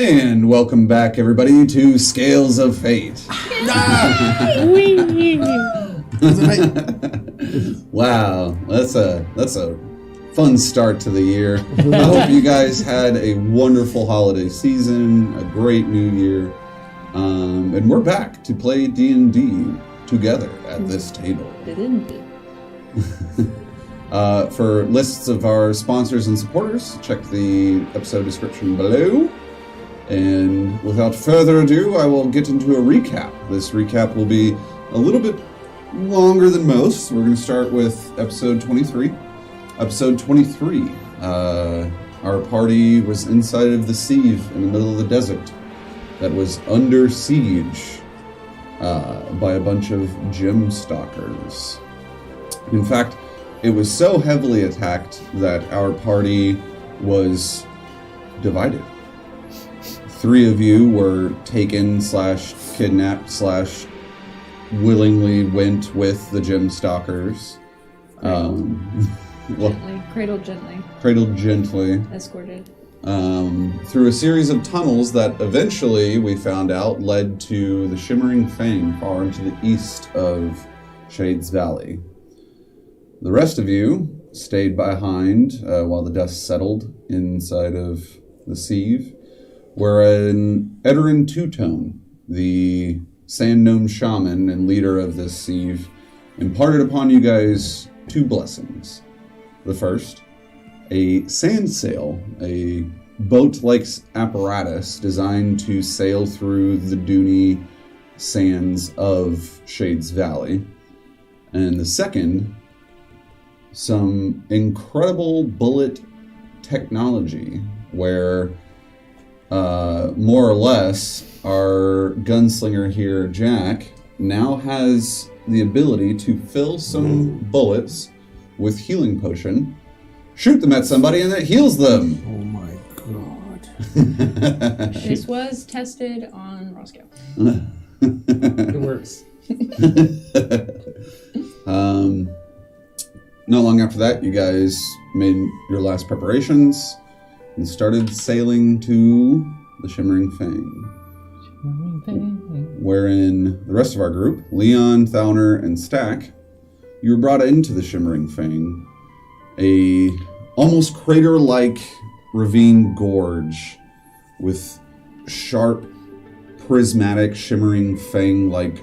And welcome back, everybody, to Scales of Fate. Wow, that's a fun start to the year. I hope you guys had a wonderful holiday season, a great new year, and we're back to play D&D together at this table. For lists of our sponsors and supporters, check the episode description below. And without further ado, I will get into a recap. This recap will be a little bit longer than most. We're going to start with episode 23. Episode 23, our party was inside of the sieve in the middle of the desert that was under siege by a bunch of gem stalkers. In fact, it was so heavily attacked that our party was divided. 3 of you were taken / kidnapped / willingly went with the gem stalkers. Cradled gently. Escorted. Through a series of tunnels that eventually, we found out, led to the Shimmering Fang far into the east of Shades Valley. The rest of you stayed behind while the dust settled inside of the sieve, wherein Edarin Two-Tone, the Sand Gnome Shaman and leader of this sieve, imparted upon you guys 2 blessings. The first, a sand sail, a boat-like apparatus designed to sail through the duny sands of Shades Valley. And the second, some incredible bullet technology where more or less our gunslinger here, Jack, now has the ability to fill some bullets with healing potion, shoot them at somebody, and it heals them. Oh my god. This was tested on Roscoe. It works. Not long after that, you guys made your last preparations and started sailing to the Shimmering Fang. Wherein the rest of our group, Leon, Thauner, and Stack, you were brought into the Shimmering Fang, a almost crater-like ravine gorge with sharp, prismatic, shimmering fang-like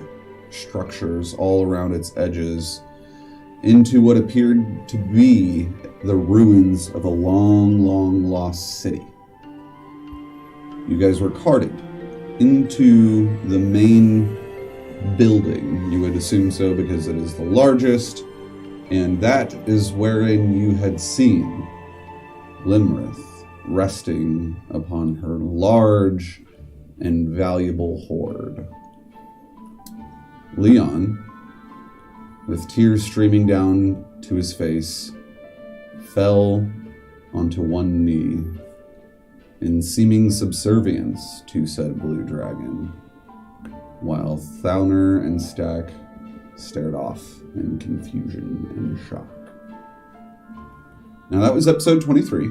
structures all around its edges, into what appeared to be the ruins of a long, long lost city. You guys were carted into the main building. You would assume so because it is the largest, and that is wherein you had seen Limrith resting upon her large and valuable hoard. Leon, with tears streaming down to his face, fell onto one knee in seeming subservience to said blue dragon, while Thauner and Stack stared off in confusion and shock. Now that was episode 23.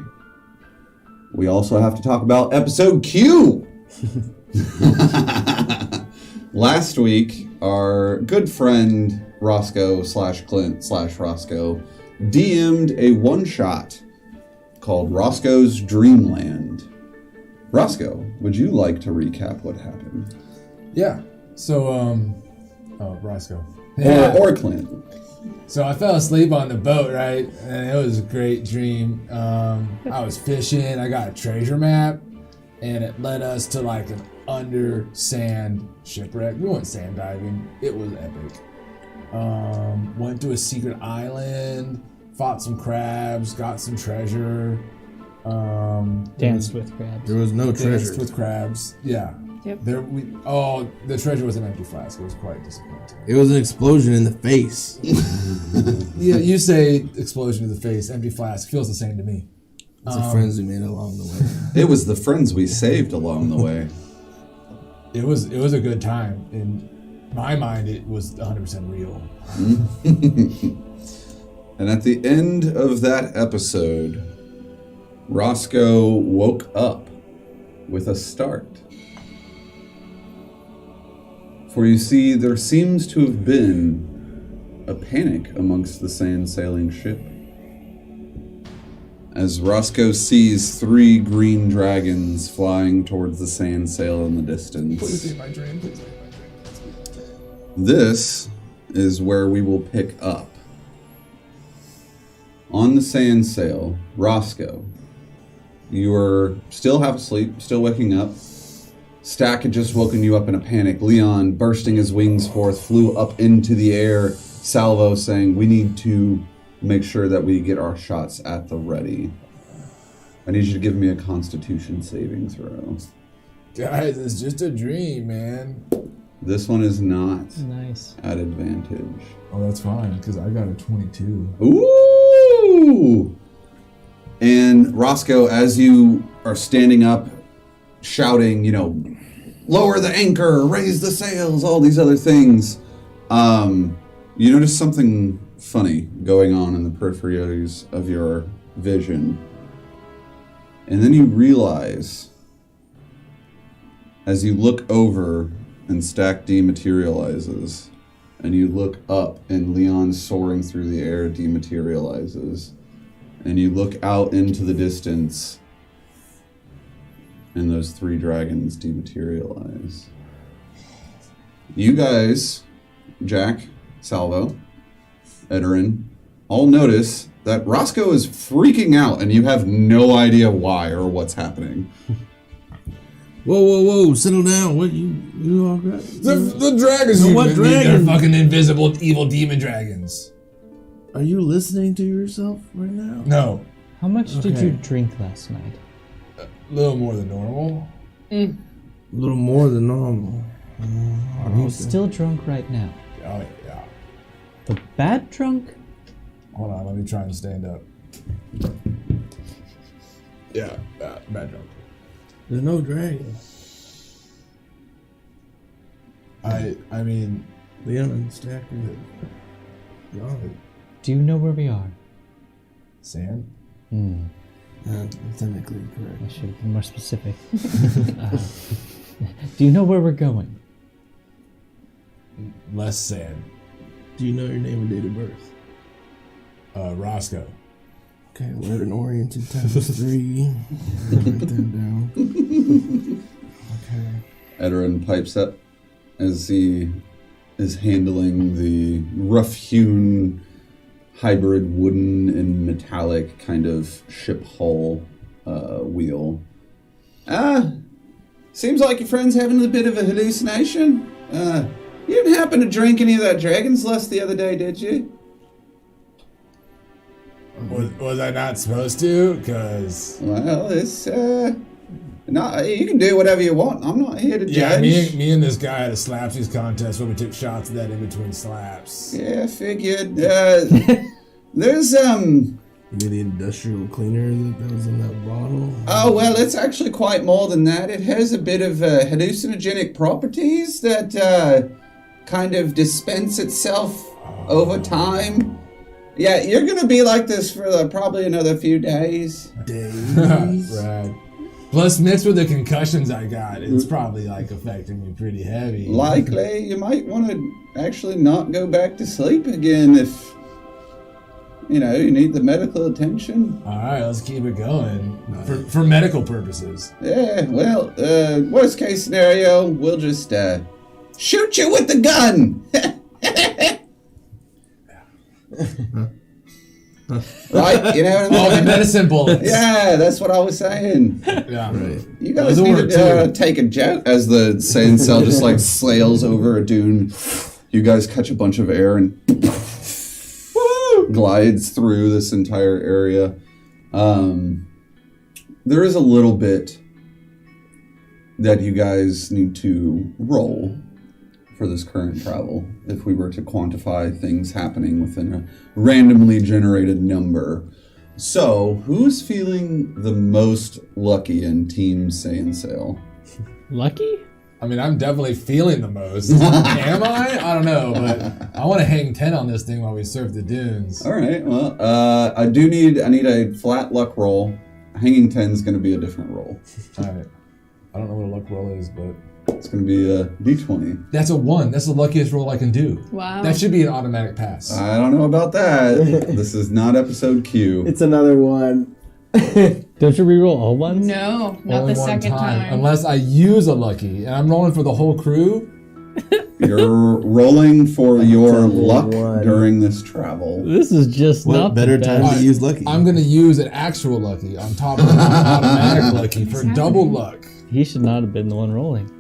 We also have to talk about episode Q! Last week, our good friend Roscoe / Clint / Roscoe DM'd a one-shot called Roscoe's Dreamland. Roscoe, would you like to recap what happened? Yeah. So, Roscoe. Or Clint. So I fell asleep on the boat, right? And it was a great dream. I was fishing. I got a treasure map, and it led us to like an under sand shipwreck. We went sand diving. It was epic. Went to a secret island, fought some crabs, got some treasure. Danced with crabs. There was no treasure. Danced with crabs. Yeah. Yep. The treasure was an empty flask. It was quite disappointing. It was an explosion in the face. Yeah, you say explosion to the face, empty flask. Feels the same to me. It's the friends we made along the way. It was the friends we saved along the way. It was a good time. In my mind, it was 100% real. And at the end of that episode, Roscoe woke up with a start. For you see, there seems to have been a panic amongst the sand sailing ship. As Roscoe sees 3 green dragons flying towards the sand sail in the distance. Please be my dream. Please be my dream. This is where we will pick up. On the sand sail, Roscoe, you are still half asleep, still waking up. Stack had just woken you up in a panic. Leon, bursting his wings forth, flew up into the air. Salvo saying, we need to make sure that we get our shots at the ready. I need you to give me a Constitution saving throw. Guys, it's just a dream, man. This one is not Nice. at advantage. Oh, that's fine, because I got a 22. Ooh! And Roscoe, as you are standing up, shouting, lower the anchor, raise the sails, all these other things, you notice something funny going on in the peripheries of your vision. And then you realize, as you look over and Stack dematerializes, and you look up and Leon soaring through the air dematerializes, and you look out into the distance, and those 3 dragons dematerialize. You guys, Jack, Salvo, Edorin, all notice that Roscoe is freaking out and you have no idea why or what's happening. Whoa, settle down. What, you all right? The dragons, So what dragon? They're fucking invisible, evil demon dragons. Are you listening to yourself right now? No, How much did Okay. you drink last night? a little more than normal. A little more than normal. Are you still drunk right now? Oh, yeah. The bad drunk? Hold on, let me try and stand up. Yeah, bad joke. There's no dragon. I mean, Leon and Stack are gone. Do you know where we are? sand. Technically correct. I should have been more specific. Do you know where we're going? Less sand. Do you know your name and date of birth? Roscoe. Okay, letter-oriented times 3. Write that down. Okay. Edorin pipes up as he is handling the rough-hewn hybrid wooden and metallic kind of ship hull wheel. Seems like your friend's having a bit of a hallucination. You didn't happen to drink any of that dragon's lust the other day, did you? Was I not supposed to? Because Well, it's not. You can do whatever you want. I'm not here to judge. me and this guy had a slapsies contest where we took shots of that in between slaps. Yeah, figured. There's You mean the industrial cleaner that was in that bottle? Oh, well, it's actually quite more than that. It has a bit of hallucinogenic properties that kind of dispense itself over time. Yeah, you're going to be like this for probably another few days. Right. Plus, mixed with the concussions I got, it's probably like affecting me pretty heavy. Likely, you might want to actually not go back to sleep again if, you need the medical attention. All right, let's keep it going for medical purposes. Yeah, well, worst case scenario, we'll just shoot you with the gun. Right? You know what I mean? Oh, the medicine bullets. Yeah, that's what I was saying. Yeah. Right. You guys Those need work, to too. take a jet as the sand cell just like sails over a dune. You guys catch a bunch of air and glides through this entire area. There is a little bit that you guys need to roll for this current travel if we were to quantify things happening within a randomly generated number. So, who's feeling the most lucky in Team Sand Sail? Lucky? I mean, I'm definitely feeling the most. Am I? I don't know, but I want to hang 10 on this thing while we surf the dunes. All right, well, I need a flat luck roll. Hanging 10 is going to be a different roll. All right. I don't know what a luck roll is, but It's going to be a D20. that's a 1. That's the luckiest roll I can do. Wow. That should be an automatic pass. I don't know about that. This is not episode Q. It's another 1. Don't you reroll all ones? No, not Only the one second time. Unless I use a lucky, and I'm rolling for the whole crew. You're rolling for your a luck one. during this travel. This is just What not better the time best. to use lucky? I'm gonna use an actual lucky on top of my automatic lucky for double luck. He should not have been the one rolling.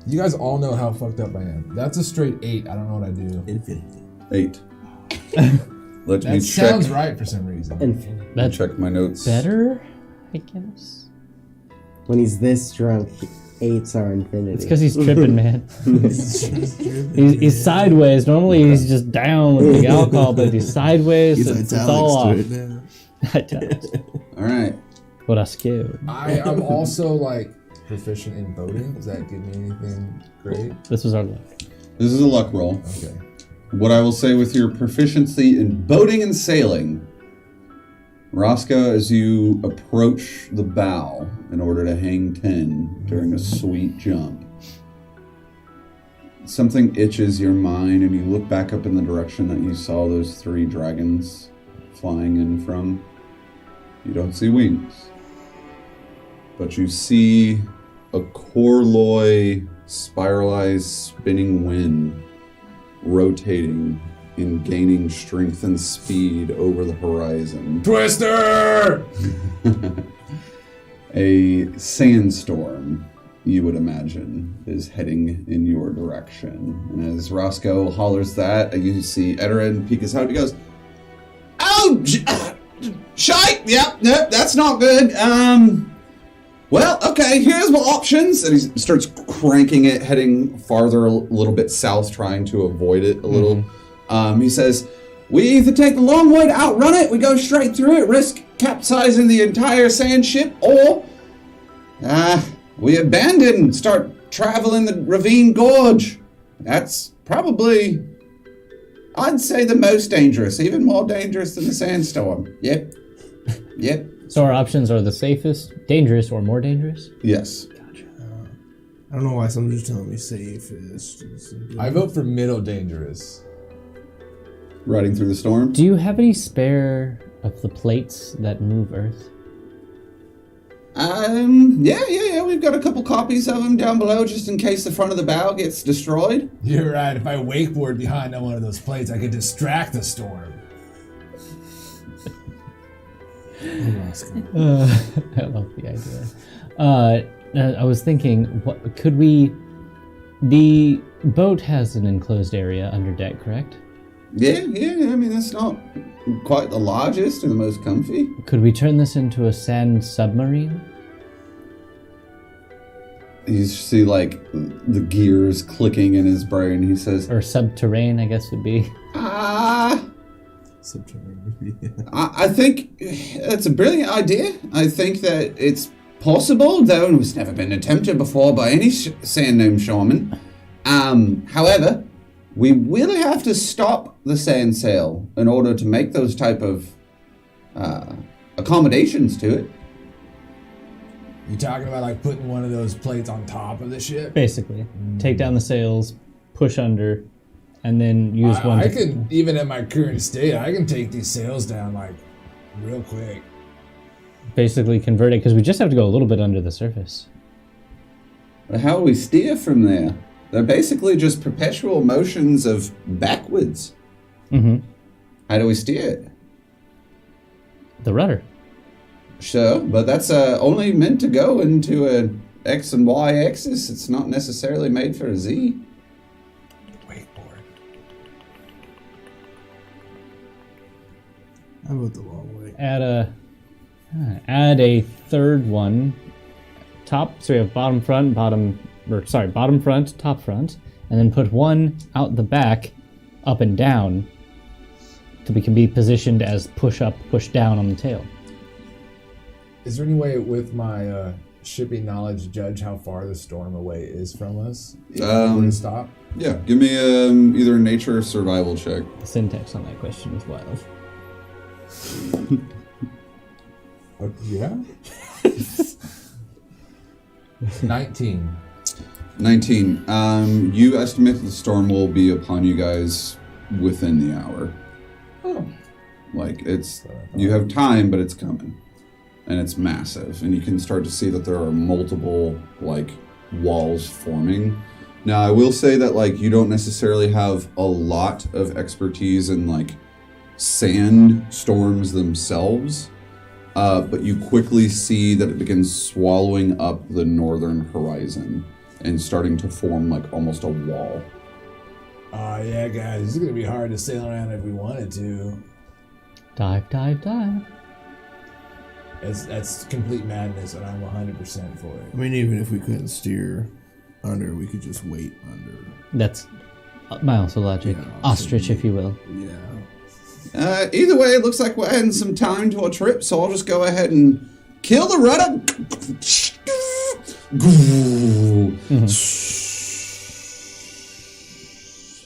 You guys all know how fucked up I am. That's a straight 8. I don't know what I do. Infinity. 8. Let me That check. sounds right for some reason. And That's Check my notes. better, I guess. when he's this drunk, 8s are infinity. It's because he's tripping, man. He's sideways. Normally he's just down with the alcohol, but he's sideways. He's It's all off. italics right now. Italics. All right. What a skill. I'm also like proficient in boating. Does that give me anything great? This was our luck. This is a luck roll. Okay. What I will say with your proficiency in boating and sailing, Roscoe, as you approach the bow in order to hang 10 during a sweet jump, something itches your mind and you look back up in the direction that you saw those 3 dragons flying in from. You don't see wings, but you see a Corloy spiralized spinning wind rotating and gaining strength and speed over the horizon. Twister! A sandstorm, you would imagine, is heading in your direction. And as Roscoe hollers that, you see Edorin peek his head up. He goes, "Oh, shite! Yep, that's not good. Well, okay, here's my options." And he starts cranking it, heading farther a little bit south, trying to avoid it a little. He says, "We either take the long way to outrun it, we go straight through it, risk capsizing the entire sand ship, or we abandon and start traveling the ravine gorge. That's probably, I'd say, the most dangerous, even more dangerous than the sandstorm. Yep. Yep. So our options are the safest, dangerous, or more dangerous? Yes. I don't know why someone's telling me safest. I vote for middle dangerous. Riding through the storm. Do you have any spare of the plates that move Earth? Yeah. We've got a couple copies of them down below just in case the front of the bow gets destroyed. You're right. If I wakeboard behind on one of those plates, I could distract the storm. I love the idea. I was thinking, what could we? The boat has an enclosed area under deck, correct? Yeah. I mean, that's not quite the largest or the most comfy. Could we turn this into a sand submarine? You see, like, the gears clicking in his brain. He says, Or subterranean, I guess would be. Subterranean. I think it's a brilliant idea. I think that it's possible, though it has never been attempted before by any sand gnome shaman. However, we will have to stop the sand sail in order to make those type of accommodations to it. You talking about like putting one of those plates on top of the ship? Basically, take down the sails, push under, and then use one. I can, even at my current state, I can take these sails down like real quick. Basically convert it, because we just have to go a little bit under the surface. But how do we steer from there? They're basically just perpetual motions of backwards. Mm-hmm. How do we steer it? The rudder. Sure, but that's only meant to go into a X and Y axis. It's not necessarily made for a Z. Wakeboard. I went the long way. Add a third one. Top, so we have bottom front, bottom front, top front, and then put one out the back, up and down, so we can be positioned as push up, push down on the tail. Is there any way with my shipping knowledge to judge how far the storm away is from us? If we were to stop? Yeah, give me either a nature or survival check. The syntax on that question is wild. Yeah? 19. 19. You estimate that the storm will be upon you guys within the hour. Oh. Like, you have time, but it's coming. And it's massive. And you can start to see that there are multiple, like, walls forming. Now, I will say that, like, you don't necessarily have a lot of expertise in, like, sand storms themselves. But you quickly see that it begins swallowing up the northern horizon and starting to form, like, almost a wall. Oh, yeah, guys. It's going to be hard to sail around if we wanted to. Dive, dive, dive. That's complete madness, and I'm 100% for it. I mean, even if we couldn't steer under, we could just wait under. That's my also logic. Yeah, Ostrich, if you will. Yeah. Either way, it looks like we're adding some time to our trip, so I'll just go ahead and kill the rudder.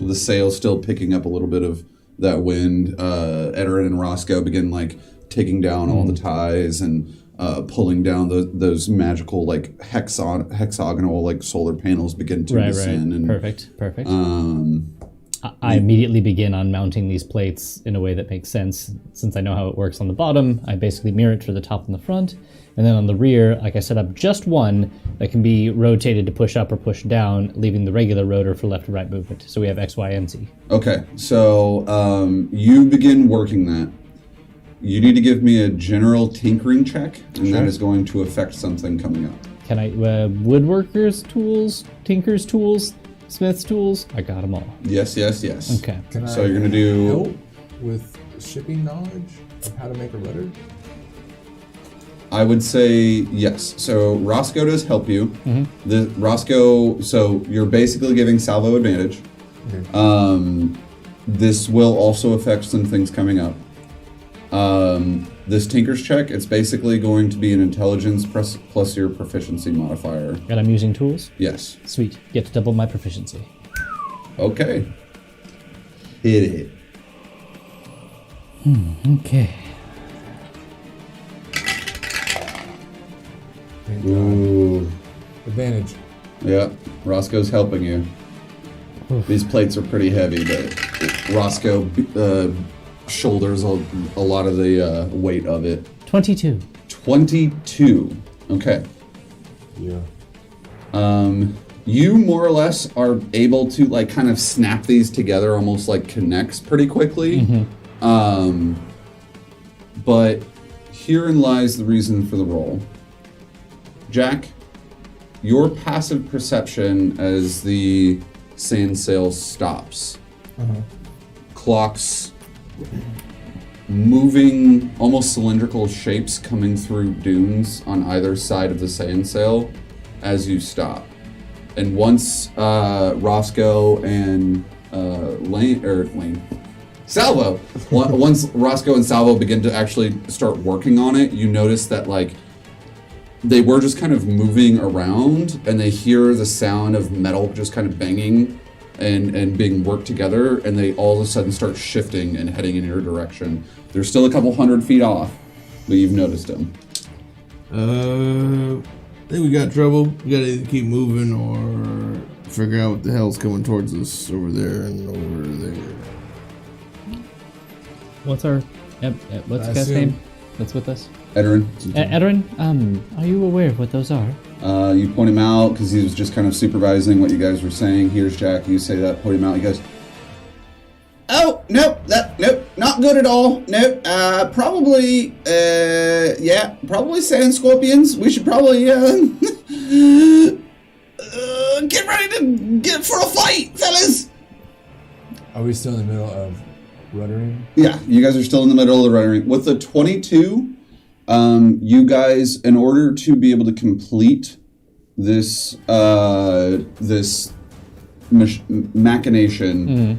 The sail's still picking up a little bit of that wind. Edorin and Roscoe begin, like, taking down all the ties and pulling down those magical, like, hexagonal, like, solar panels begin to descend. And, perfect. I immediately begin unmounting these plates in a way that makes sense. Since I know how it works on the bottom, I basically mirror it for the top and the front. And then on the rear, like, I set up just one that can be rotated to push up or push down, leaving the regular rotor for left or right movement. So we have X, Y, and Z. Okay, so you begin working that. You need to give me a general tinkering check, and that is going to affect something coming up. Can I, woodworkers tools, tinker's tools, smith's tools? I got them all. Yes. Okay. Can So I you're going to do... help with shipping knowledge of how to make a rudder? I would say yes. So Roscoe does help you. Roscoe, so you're basically giving Salvo advantage. Okay. This will also affect some things coming up. This Tinker's check, it's basically going to be an intelligence plus your proficiency modifier. And I'm using tools? Yes. Sweet. Get to double my proficiency. Okay. Hit it. Okay. Thank God. Ooh. Advantage. Yeah, Roscoe's helping you. These plates are pretty heavy, but Roscoe shoulders a lot of the weight of it. 22. 22. Okay. Yeah. You more or less are able to, like, kind of snap these together, almost like connects pretty quickly. But herein lies the reason for the roll. Jack, your passive perception as the sand sail stops clocks moving, almost cylindrical shapes coming through dunes on either side of the sand sail as you stop. And once Roscoe and Salvo, once Roscoe and Salvo begin to actually start working on it, you notice that, like, they were just kind of moving around, and they hear the sound of metal just kind of banging and being worked together, and they all of a sudden start shifting and heading in your direction. They're still a couple 100 feet off, but you've noticed them. I think we got trouble. We gotta either keep moving or figure out what the hell's coming towards us over there and over there. What's the guy's name that's with us? Edorin. Edorin, are you aware of what those are? You point him out because he was just kind of supervising what you guys were saying. Here's Jack. You say that, point him out. He goes, "Oh, nope, not good at all. Nope, probably sand scorpions. We should probably get ready to get for a fight, fellas." Are we still in the middle of ruddering? Yeah, you guys are still in the middle of the ruddering. With the 22, you guys, in order to be able to complete this machination,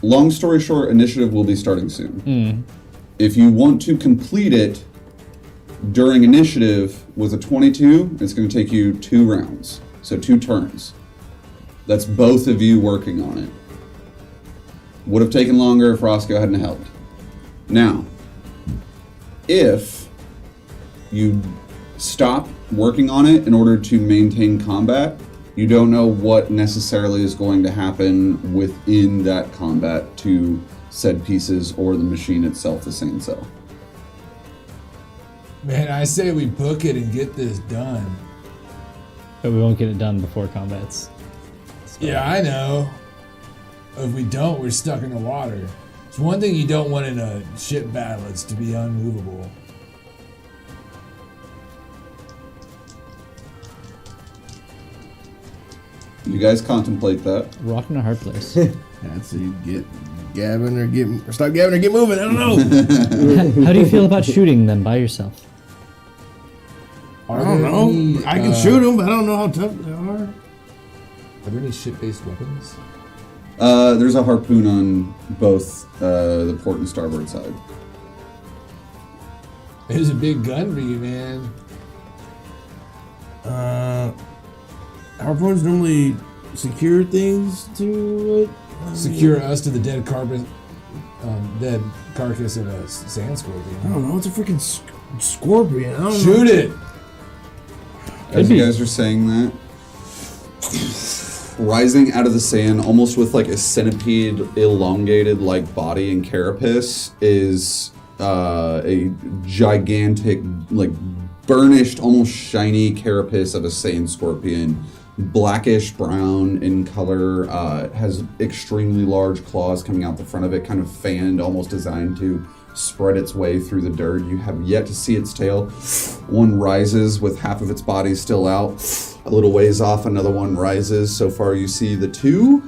long story short, initiative will be starting soon. If you want to complete it during initiative with a 22, it's going to take you 2 rounds, so 2 turns. That's both of you working on it. Would have taken longer if Roscoe hadn't helped. Now, if you stop working on it in order to maintain combat. You don't know what necessarily is going to happen within that combat to said pieces or the machine itself, the same cell. Man, I say we book it and get this done. But we won't get it done before combats. Yeah, I know. If we don't, we're stuck in the water. It's one thing you don't want in a ship battle, it's to be unmovable. You guys contemplate that. Rock in a hard place. That's it. Get gabbing or stop gabbing or get moving. I don't know. How do you feel about shooting them by yourself? I don't know. I can shoot them, but I don't know how tough they are. Are there any ship-based weapons? There's a harpoon on both the port and starboard side. There's a big gun for you, man. Harpoons normally secure things to it. Secure us to the dead dead carcass of a sand scorpion. I don't know. It's a freaking scorpion. I don't know. Shoot it! As you guys are saying that, rising out of the sand, almost with like a centipede elongated like body and carapace, is a gigantic, like burnished, almost shiny carapace of a sand scorpion. Blackish brown in color, has extremely large claws coming out the front of it, kind of fanned, almost designed to spread its way through the dirt. You have yet to see its tail. One rises with half of its body still out. A little ways off, another one rises. So far you see the two.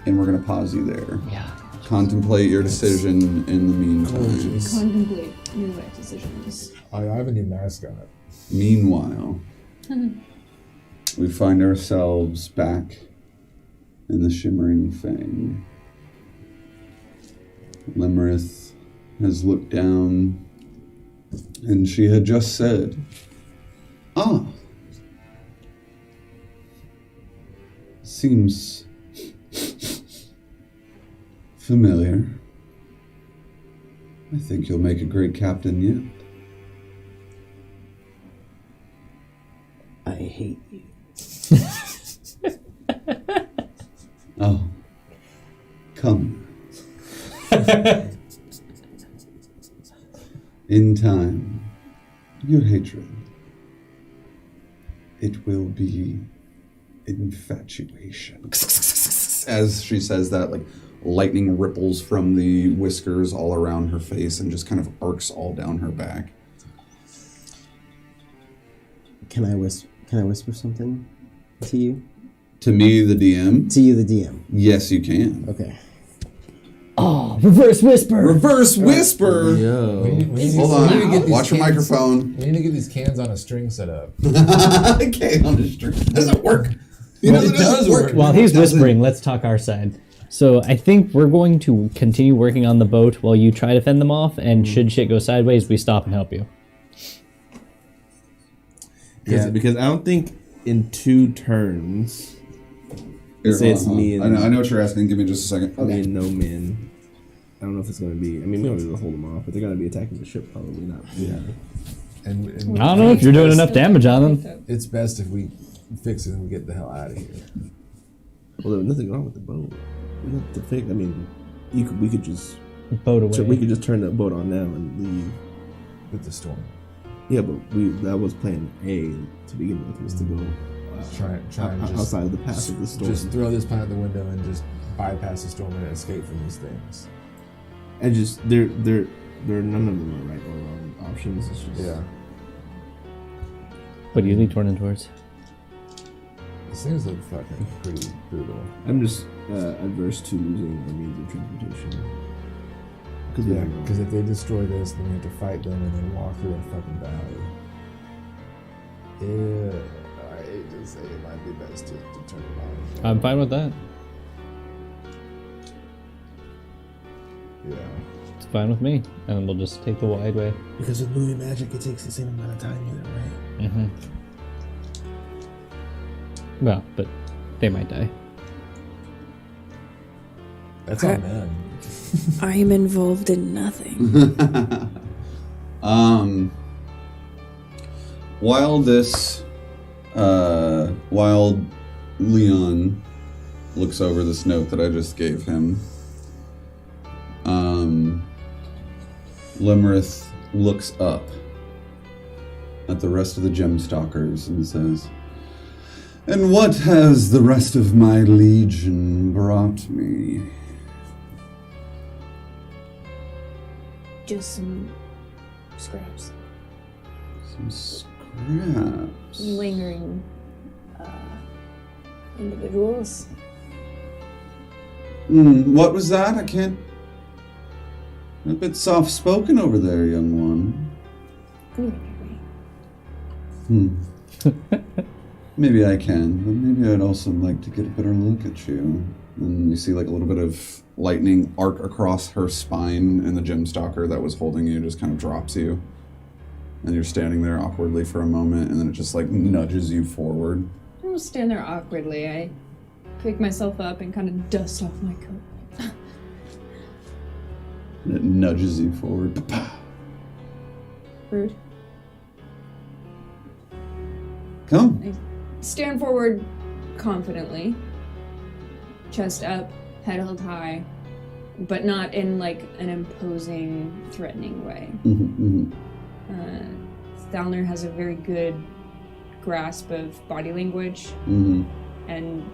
And we're going to pause you there. Yeah. Contemplate your decision in the meantime. Contemplate your life decisions. I have a new mascot. Meanwhile, we find ourselves back in the Shimmering Fang. Limerith has looked down, and she had just said, "Ah, seems familiar. I think you'll make a great captain yet." I hate you. Oh, come. In time, your hatred, it will be infatuation. As she says that, like lightning ripples from the whiskers all around her face and just kind of arcs all down her back. Can I whisper something to you? To me, the DM? To you, the DM. Yes, you can. Okay. Oh, reverse whisper! Reverse whisper! Yo. Hold on. Watch your microphone. We need to get these cans on a string set up. Okay, on the string. Doesn't work. You know, It does work. While he's whispering, let's talk our side. So I think we're going to continue working on the boat while you try to fend them off, and should shit go sideways, we stop and help you. Yeah, because I don't think in 2 turns. Here, Say it's me and- I know what you're asking. Give me just a second. I mean, no men. I don't know if it's going to be. I mean, we don't need to hold them off, but they're going to be attacking the ship, probably not. Yeah. And I don't know if you're doing enough damage on them. It's best if we fix it and we get the hell out of here. Well, there's nothing wrong with the boat. We don't have to fix. I mean, we could just. Boat away. So we could just turn the boat on now and leave. With the storm. Yeah, but that was plan A to begin with, was to go Try and just outside of the path of the storm. Just throw this plant out the window and just bypass the storm and escape from these things. And just they're none of them are right or wrong options. It's just What do you lead Tornin towards? These things look fucking pretty brutal. I'm just adverse to losing a means of transportation. Because if they destroy this, then we have to fight them and then walk through a fucking valley. Yeah, I hate to say it might be best to turn it on. I'm fine with that. Yeah. It's fine with me. And then we'll just take the wide way. Because with movie magic, it takes the same amount of time either way. Mm-hmm. Well, but they might die. That's on them. I'm involved in nothing. While Leon looks over this note that I just gave him, Limrith looks up at the rest of the Gemstalkers and says, "And what has the rest of my legion brought me?" Just some scraps. Some scraps. Lingering individuals. What was that? I can't... A bit soft-spoken over there, young one. Maybe I can, but maybe I'd also like to get a better look at you. And you see like a little bit of lightning arc across her spine, and the Gemstalker that was holding you just kind of drops you. And you're standing there awkwardly for a moment, and then it just like nudges you forward. I don't stand there awkwardly. I pick myself up and kind of dust off my coat. And it nudges you forward. Rude. Come. I stand forward confidently, chest up, head held high, but not in like an imposing, threatening way. Thalner has a very good grasp of body language and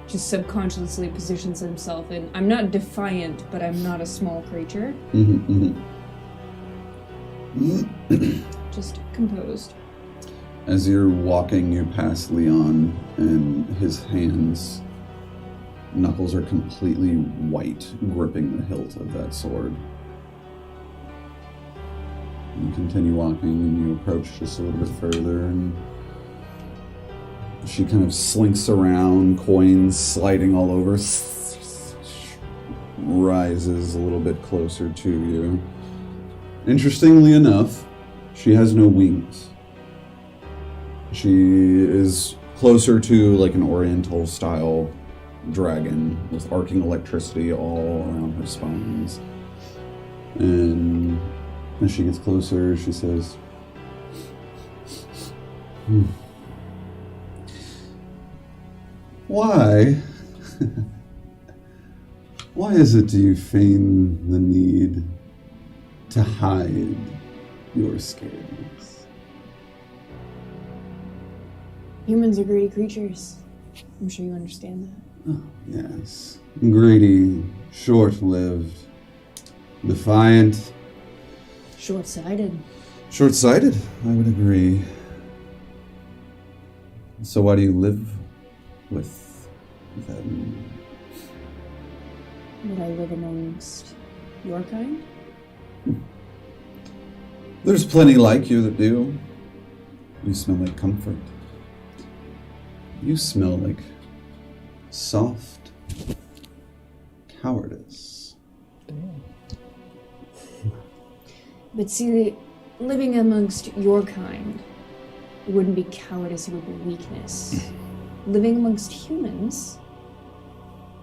just subconsciously positions himself in, I'm not defiant, but I'm not a small creature. Just composed. As you're walking, you pass Leon, and his hands, knuckles are completely white, gripping the hilt of that sword. You continue walking, and you approach just a little bit further, and she kind of slinks around, coins sliding all over, rises a little bit closer to you. Interestingly enough, she has no wings. She is closer to like an oriental style dragon with arcing electricity all around her spines. And as she gets closer, she says, "Why? Why is it do you feign the need to hide your scariness?" Humans are greedy creatures. I'm sure you understand that. Oh, yes. Greedy, short-lived, defiant. Short-sighted. Short-sighted, I would agree. So why do you live with them? Would I live amongst your kind? There's plenty like you that do. You smell like comfort. You smell like soft cowardice. But see, living amongst your kind, it wouldn't be cowardice, it would be weakness. Living amongst humans,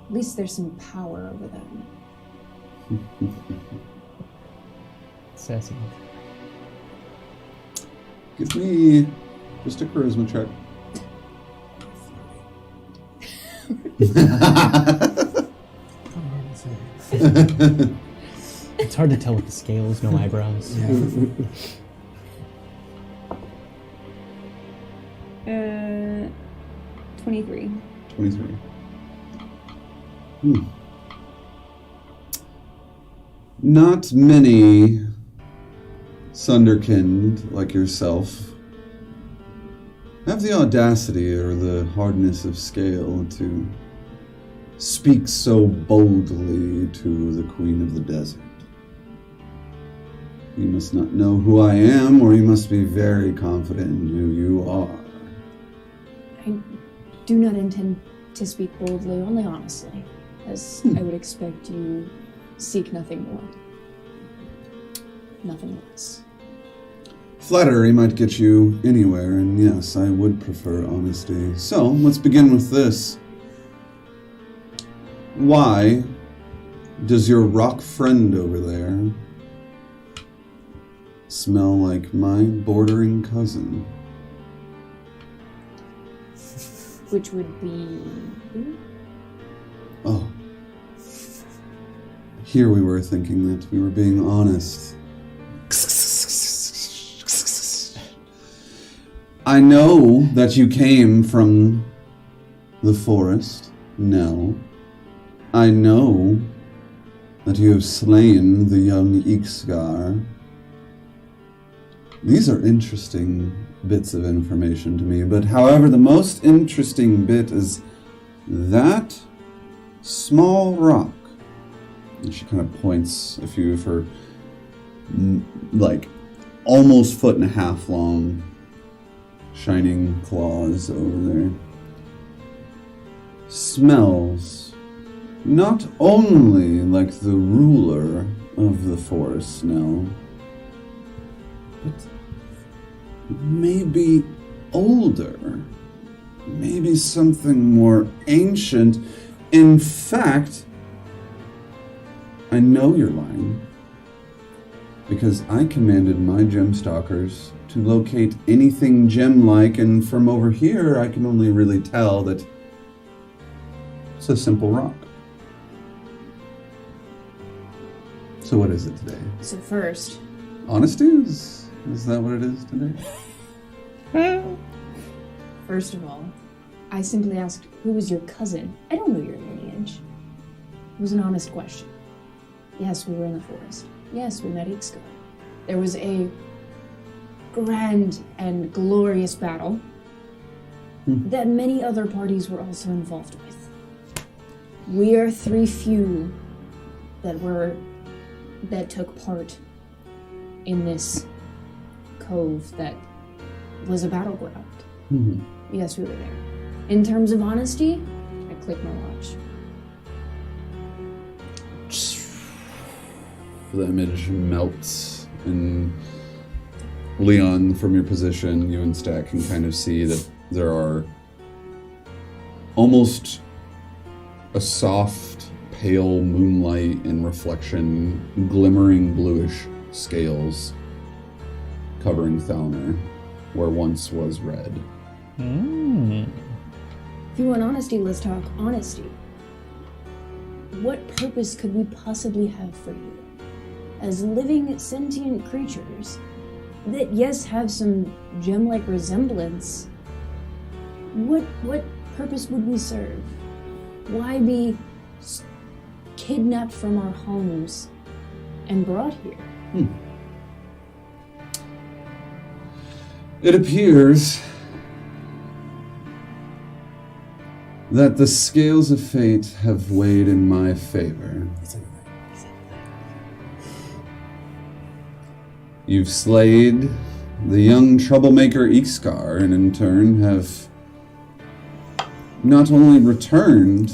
at least there's some power over them. Sassy. Give me just a charisma check. It's hard to tell with the scales, no eyebrows. 23. 23. Not many Sunderkind like yourself have the audacity or the hardness of scale to speak so boldly to the Queen of the Desert. You must not know who I am, or you must be very confident in who you are. I do not intend to speak boldly, only honestly, as I would expect you seek nothing more. Nothing less. Flattery might get you anywhere, and yes, I would prefer honesty. So, let's begin with this. Why does your rock friend over there smell like my bordering cousin? which would be... Oh. Here we were thinking that we were being honest. I know that you came from the forest, Nell. I know that you have slain the young Ixgar. These are interesting bits of information to me, but however, the most interesting bit is that small rock. And she kind of points a few of her, like, almost 1.5 foot long shining claws over there. Smells not only like the ruler of the forest now, but maybe older, maybe something more ancient. In fact, I know you're lying, because I commanded my gem stalkers to locate anything gem-like, and from over here I can only really tell that it's a simple rock. So what is it today? So first... Honesty? Is that what it is today? First of all, I simply asked, who was your cousin? I don't know your lineage. It was an honest question. Yes, we were in the forest. Yes, we met Ixgar. There was a grand and glorious battle that many other parties were also involved with. We are 3 few that took part in this cove that was a battleground. Mm-hmm. Yes, we were there. In terms of honesty, I clicked my watch. The image melts, and Leon, from your position, you and Stack can kind of see that there are almost a soft, pale moonlight and reflection, glimmering bluish scales covering Thalner, where once was red. If you want honesty, let's talk honesty. What purpose could we possibly have for you? As living, sentient creatures that, yes, have some gem-like resemblance, what purpose would we serve? Why be kidnapped from our homes and brought here? It appears that the scales of fate have weighed in my favor. You've slayed the young troublemaker Ixgar, and in turn have not only returned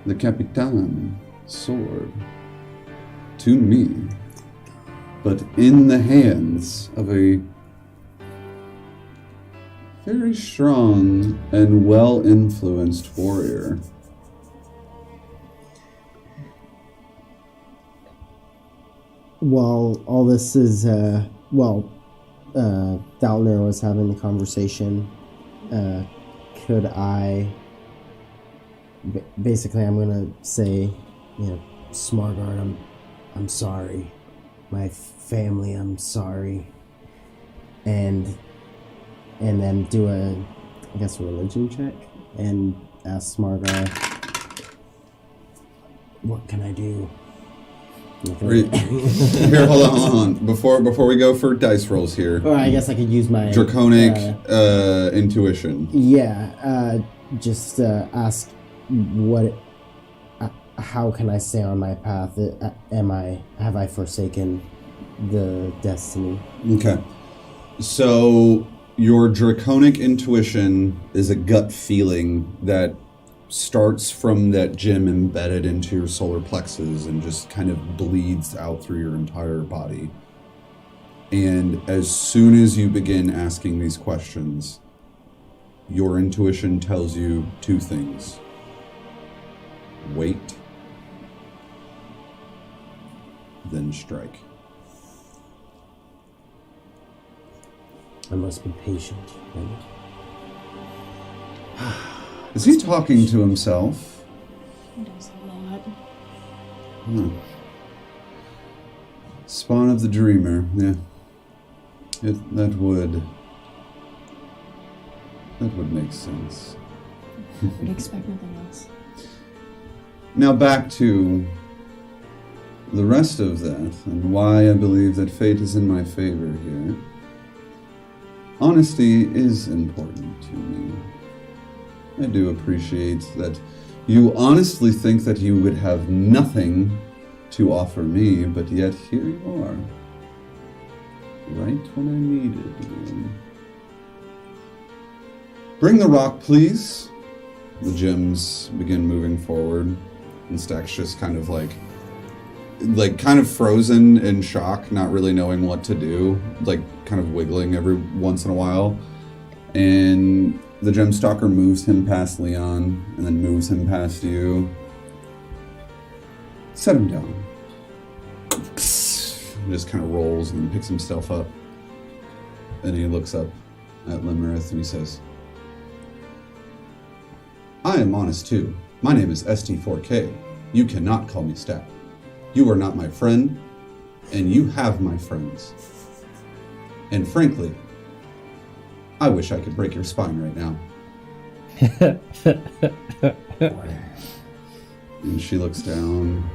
the Capitan sword to me, but in the hands of a very strong and well-influenced warrior. While all this is, Dalner was having the conversation, could I, basically I'm gonna say, Smargard, I'm sorry. My family, I'm sorry. And then do a religion check and ask Smargard, what can I do? Here, hold on. Before we go for dice rolls here. Or I guess I could use my Draconic intuition. Yeah, just ask what. How can I stay on my path? Have I forsaken the destiny? Okay. So your draconic intuition is a gut feeling that starts from that gem embedded into your solar plexus and just kind of bleeds out through your entire body. And as soon as you begin asking these questions, your intuition tells you 2 things. Wait, then strike. I must be patient. Is he talking to himself? He does a lot. Spawn of the Dreamer, yeah. That would make sense. Would expect nothing else. Now back to the rest of that, and why I believe that fate is in my favor here. Honesty is important to me. I do appreciate that you honestly think that you would have nothing to offer me, but yet here you are. Right when I needed you. Bring the rock, please. The gems begin moving forward, and Stack's just kind of like kind of frozen in shock, not really knowing what to do, like kind of wiggling every once in a while. And the gem stalker moves him past Leon, and then moves him past you. Set him down. He just kind of rolls and then picks himself up. And he looks up at Limerith and he says, I am honest too. My name is ST4K. You cannot call me Stack. You are not my friend, and you have my friends. And frankly, I wish I could break your spine right now. And she looks down.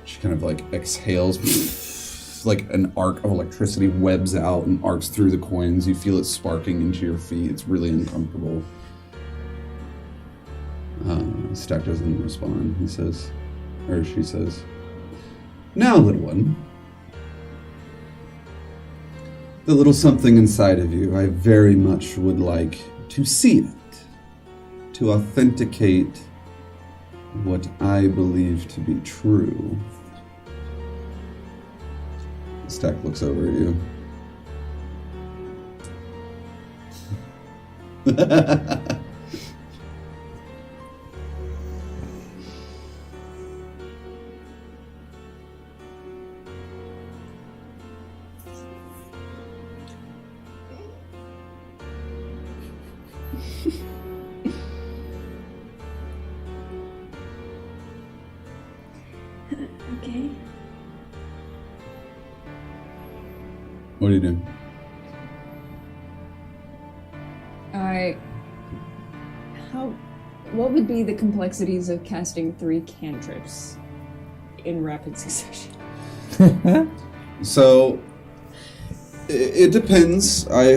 She kind of like exhales, like an arc of electricity webs out and arcs through the coins. You feel it sparking into your feet. It's really uncomfortable. Stack doesn't respond. He says, or she says, now, little one, the little something inside of you, I very much would like to see it, to authenticate what I believe to be true. Stack looks over at you. Okay. What do you do? What would be the complexities of casting 3 cantrips in rapid succession? So, it depends. I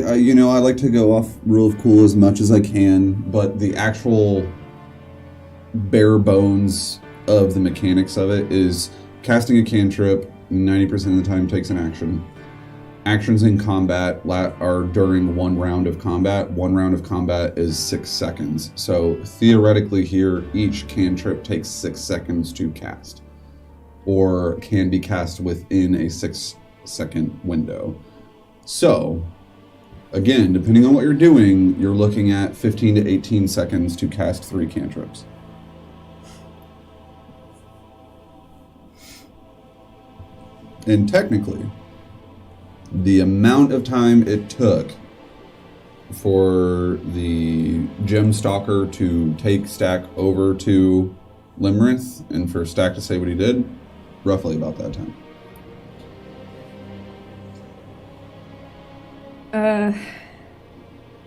like to go off rule of cool as much as I can, but the actual bare bones of the mechanics of it is casting a cantrip 90% of the time takes an action. Actions in combat are during 1 round of combat. 1 round of combat is 6 seconds. So theoretically here, each cantrip takes 6 seconds to cast, or can be cast within a 6-second window. So, again, depending on what you're doing, you're looking at 15 to 18 seconds to cast 3 cantrips. And technically, the amount of time it took for the Gem Stalker to take Stack over to Limerith and for Stack to say what he did, roughly about that time.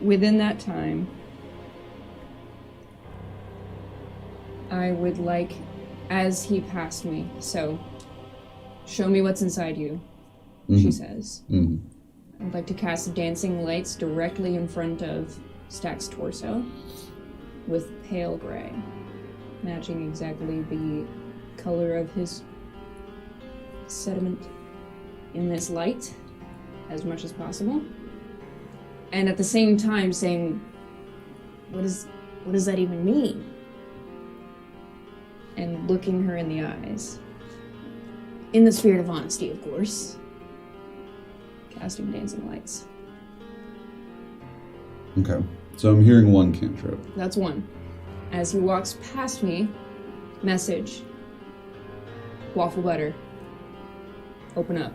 Within that time, I would like, as he passed me, so show me what's inside you, she says. I'd like to cast dancing lights directly in front of Stack's torso with pale gray, matching exactly the color of his sediment in this light as much as possible. And at the same time saying, what does that even mean? And looking her in the eyes. In the spirit of honesty, of course. Casting dancing lights. Okay, so I'm hearing 1 cantrip. That's 1. As he walks past me, message. Waffle butter. Open up.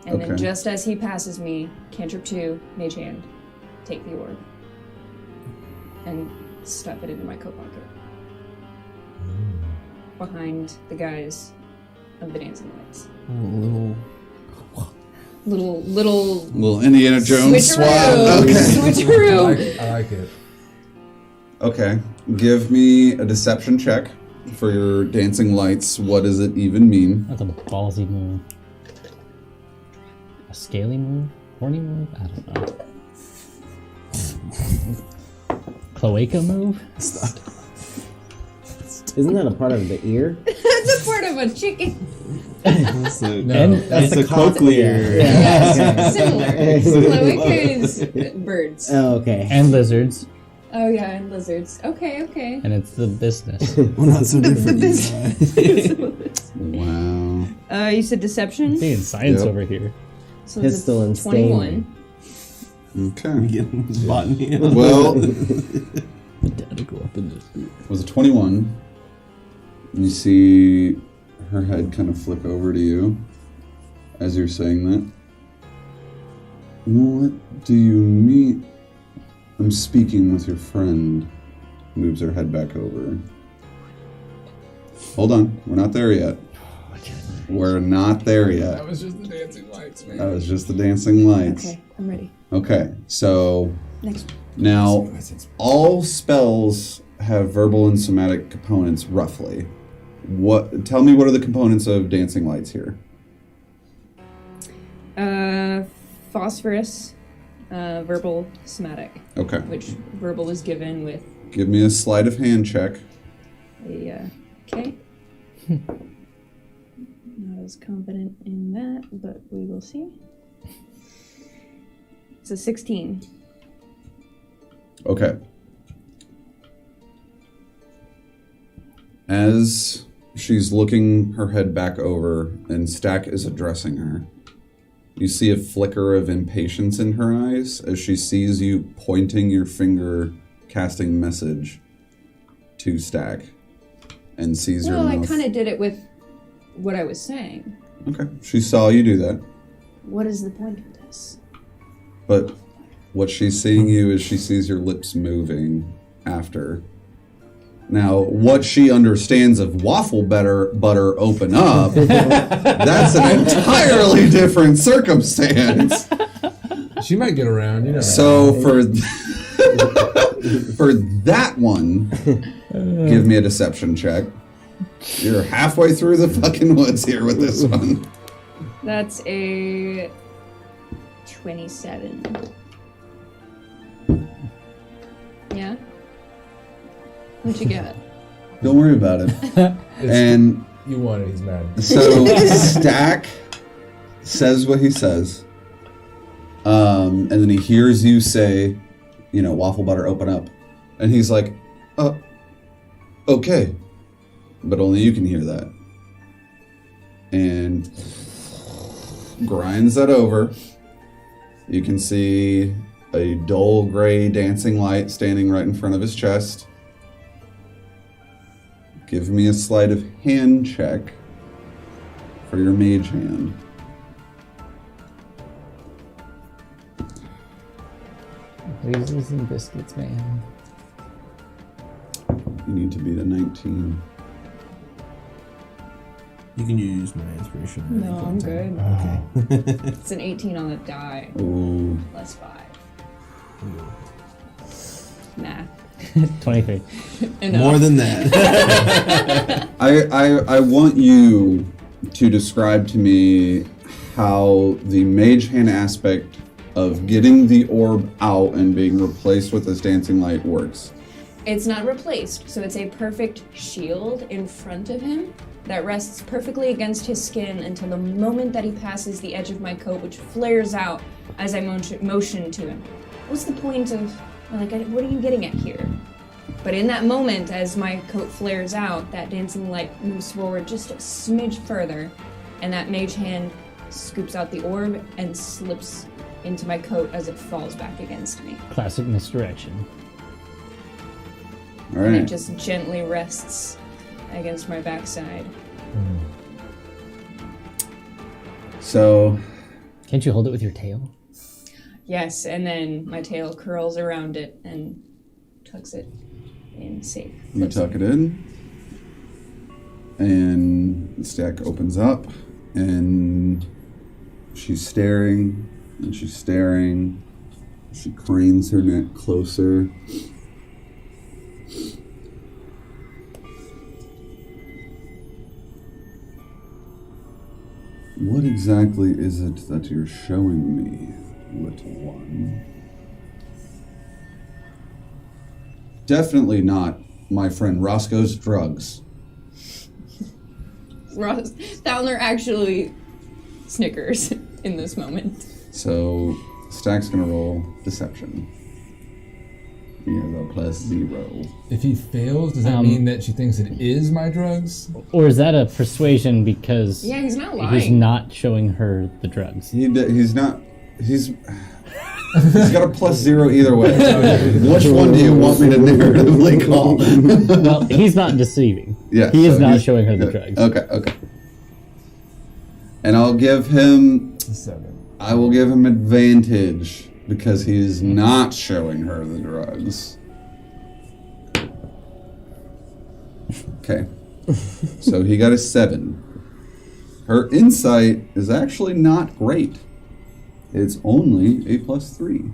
And then Okay. just as he passes me, cantrip 2, mage hand, take the orb. And stuff it into my coat pocket. Behind the guys of the dancing lights. Little Indiana Jones swap. switcheroo. Okay. Switcheroo. I like it. Okay. Give me a deception check for your dancing lights. What does it even mean? That's a ballsy move. A scaly move? Horny move? I don't know. Cloaca move? Isn't that a part of the ear? That's a part of a chicken. That's a, No. that's a cochlear. Yes, similar. Cloaca is birds. Oh, okay. And lizards. Oh yeah, and lizards. Okay. And it's the business. We're not so different, you guys. Wow. You said deception? Seeing science Yep. over here. So it's Pistol and 21. Okay. Getting botany. Well, Go up in this. it was a 21. You see her head kind of flick over to you as you're saying that. What do you mean? I'm speaking with your friend. Moves her head back over. Hold on, we're not there yet. We're not there yet. That was just the dancing lights, man. That was just the dancing lights. Okay, I'm ready. Okay, so Next one. now all spells have verbal and somatic components roughly. Tell me what are the components of dancing lights here? Phosphorus, verbal, somatic. Okay. Which verbal is given with Give me a sleight of hand check. a okay. Not as confident in that, but we will see. It's a 16. Okay. As she's looking her head back over and Stack is addressing her, you see a flicker of impatience in her eyes as she sees you pointing your finger, casting message to Stack, and sees your Well, I mouth. kind of did it with what I was saying. Okay, she saw you do that, What is the point of this? but what she's seeing you is she sees your lips moving after. Now, what she understands of waffle butter open up, that's an entirely different circumstance. She might get around, you know. So for that one, give me a deception check. You're halfway through the fucking woods here with this one. That's a 27. Yeah? What'd you get? Don't worry about it. And You won it, he's mad. so Stack says what he says. And then he hears you say, waffle butter, open up. And he's like, okay. But only you can hear that. And grinds that over. You can see a dull gray dancing light standing right in front of his chest. Give me a sleight of hand check for your mage hand. Weasels and biscuits, man. You need to beat a 19. You can use my inspiration. No, I'm good. Okay. It's an 18 on the die. Ooh. Plus 5. Nah. 23. Enough. More than that. I want you to describe to me how the mage hand aspect of getting the orb out and being replaced with this dancing light works. It's not replaced, so it's a perfect shield in front of him that rests perfectly against his skin until the moment that he passes the edge of my coat, which flares out as I motion to him. What's the point of, what are you getting at here? But in that moment, as my coat flares out, that dancing light moves forward just a smidge further, and that mage hand scoops out the orb and slips into my coat as it falls back against me. Classic misdirection. All And it right. just gently rests against my backside. So Can't you hold it with your tail? Yes, and then my tail curls around it and tucks it in safe. You tuck it in, and the stack opens up, and she's staring, and she's staring. She cranes her neck closer. What exactly is it that you're showing me, little one? Definitely not my friend Roscoe's drugs. Thalner actually snickers in this moment. So, Stack's gonna roll deception. He has a +0. If he fails, does that mean that she thinks it is my drugs? Or is that a persuasion because Yeah, he's not he's lying. not showing her the drugs? He's not. He's got a +0 either way. Which one do you want me to narratively call? Well, he's not deceiving. Yeah, He is so not he's- showing her the drugs. Okay. And I'll give him. 7. I will give him advantage because he's not showing her the drugs. Okay. So he got a 7. Her insight is actually not great. It's only a +3.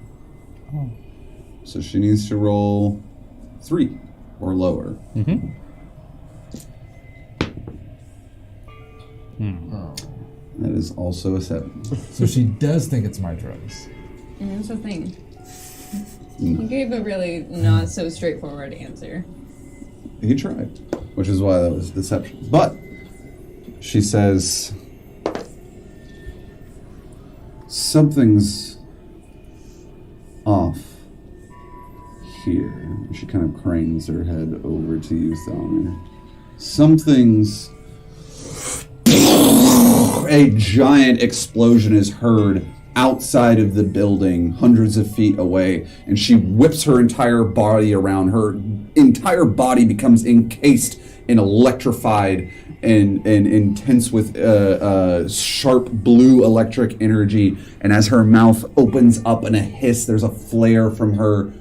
So she needs to roll 3 or lower. That is also a 7. So she does think it's my drugs. That's the thing. He gave a really not so straightforward answer. He tried, which is why that was deception. But she says, something's off here. She kind of cranes her head over to you, Thalmer. Something's... A giant explosion is heard outside of the building, hundreds of feet away, and she whips her entire body around. Her entire body becomes encased and electrified and intense with sharp blue electric energy. And as her mouth opens up in a hiss, there's a flare from her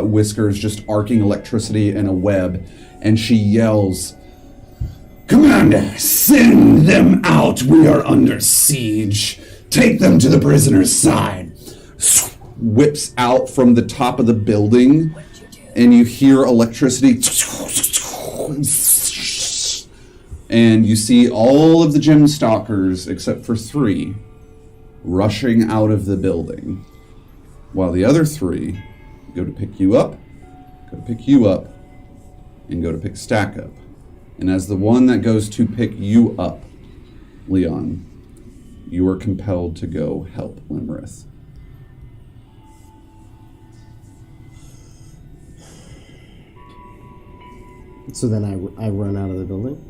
whiskers, just arcing electricity in a web, and she yells, "Commander, send them out. We are under siege. Take them to the prisoner's side." Whips out from the top of the building, and you hear electricity. And you see all of the gem stalkers, except for 3, rushing out of the building, while the other 3 go to pick you up, and go to pick Stack up. And as the one that goes to pick you up, Leon, you are compelled to go help Limrith. So then I run out of the building?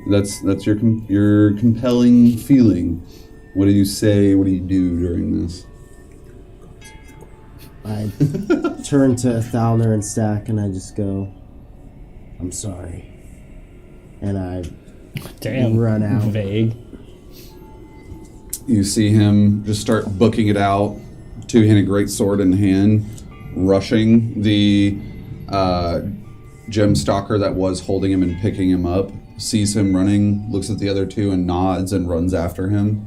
That's your compelling feeling. What do you say? What do you do during this? I turn to Thalner and Stack and I just go, "I'm sorry." And I run out. Vague. You see him just start booking it out, two-handed greatsword in hand, rushing the gem stalker that was holding him and picking him up. Sees him running, looks at the other 2 and nods and runs after him.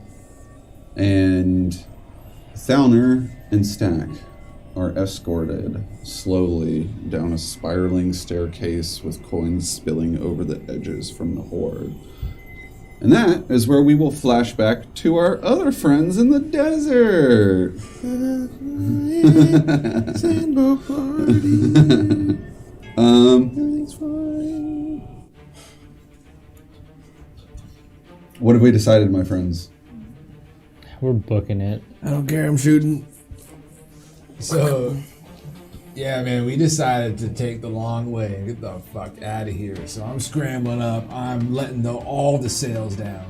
And Thalner and Stack are escorted slowly down a spiraling staircase with coins spilling over the edges from the horde. And that is where we will flash back to our other friends in the desert. Sandboat party. Everything's fine. What have we decided, my friends? We're booking it. I don't care, I'm shooting. So, yeah, man, we decided to take the long way and get the fuck out of here. So I'm scrambling up. I'm letting all the sails down.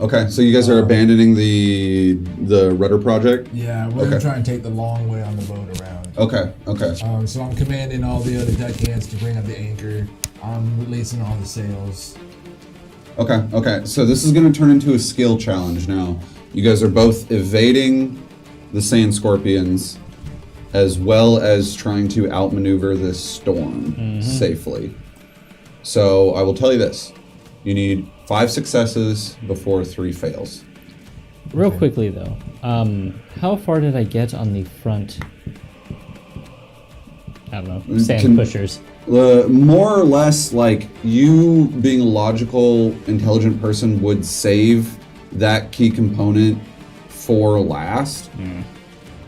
Okay, so you guys are abandoning the rudder project? Yeah, we're gonna try and take the long way on the boat around. Okay. So I'm commanding all the other deckhands to bring up the anchor. I'm releasing all the sails. Okay. So this is going to turn into a skill challenge now. You guys are both evading the sand scorpions as well as trying to outmaneuver this storm safely. So I will tell you this. You need 5 successes before 3 fails. Real quickly though, how far did I get on the front? I don't know, sand pushers. More or less, like, you being a logical, intelligent person would save that key component for last.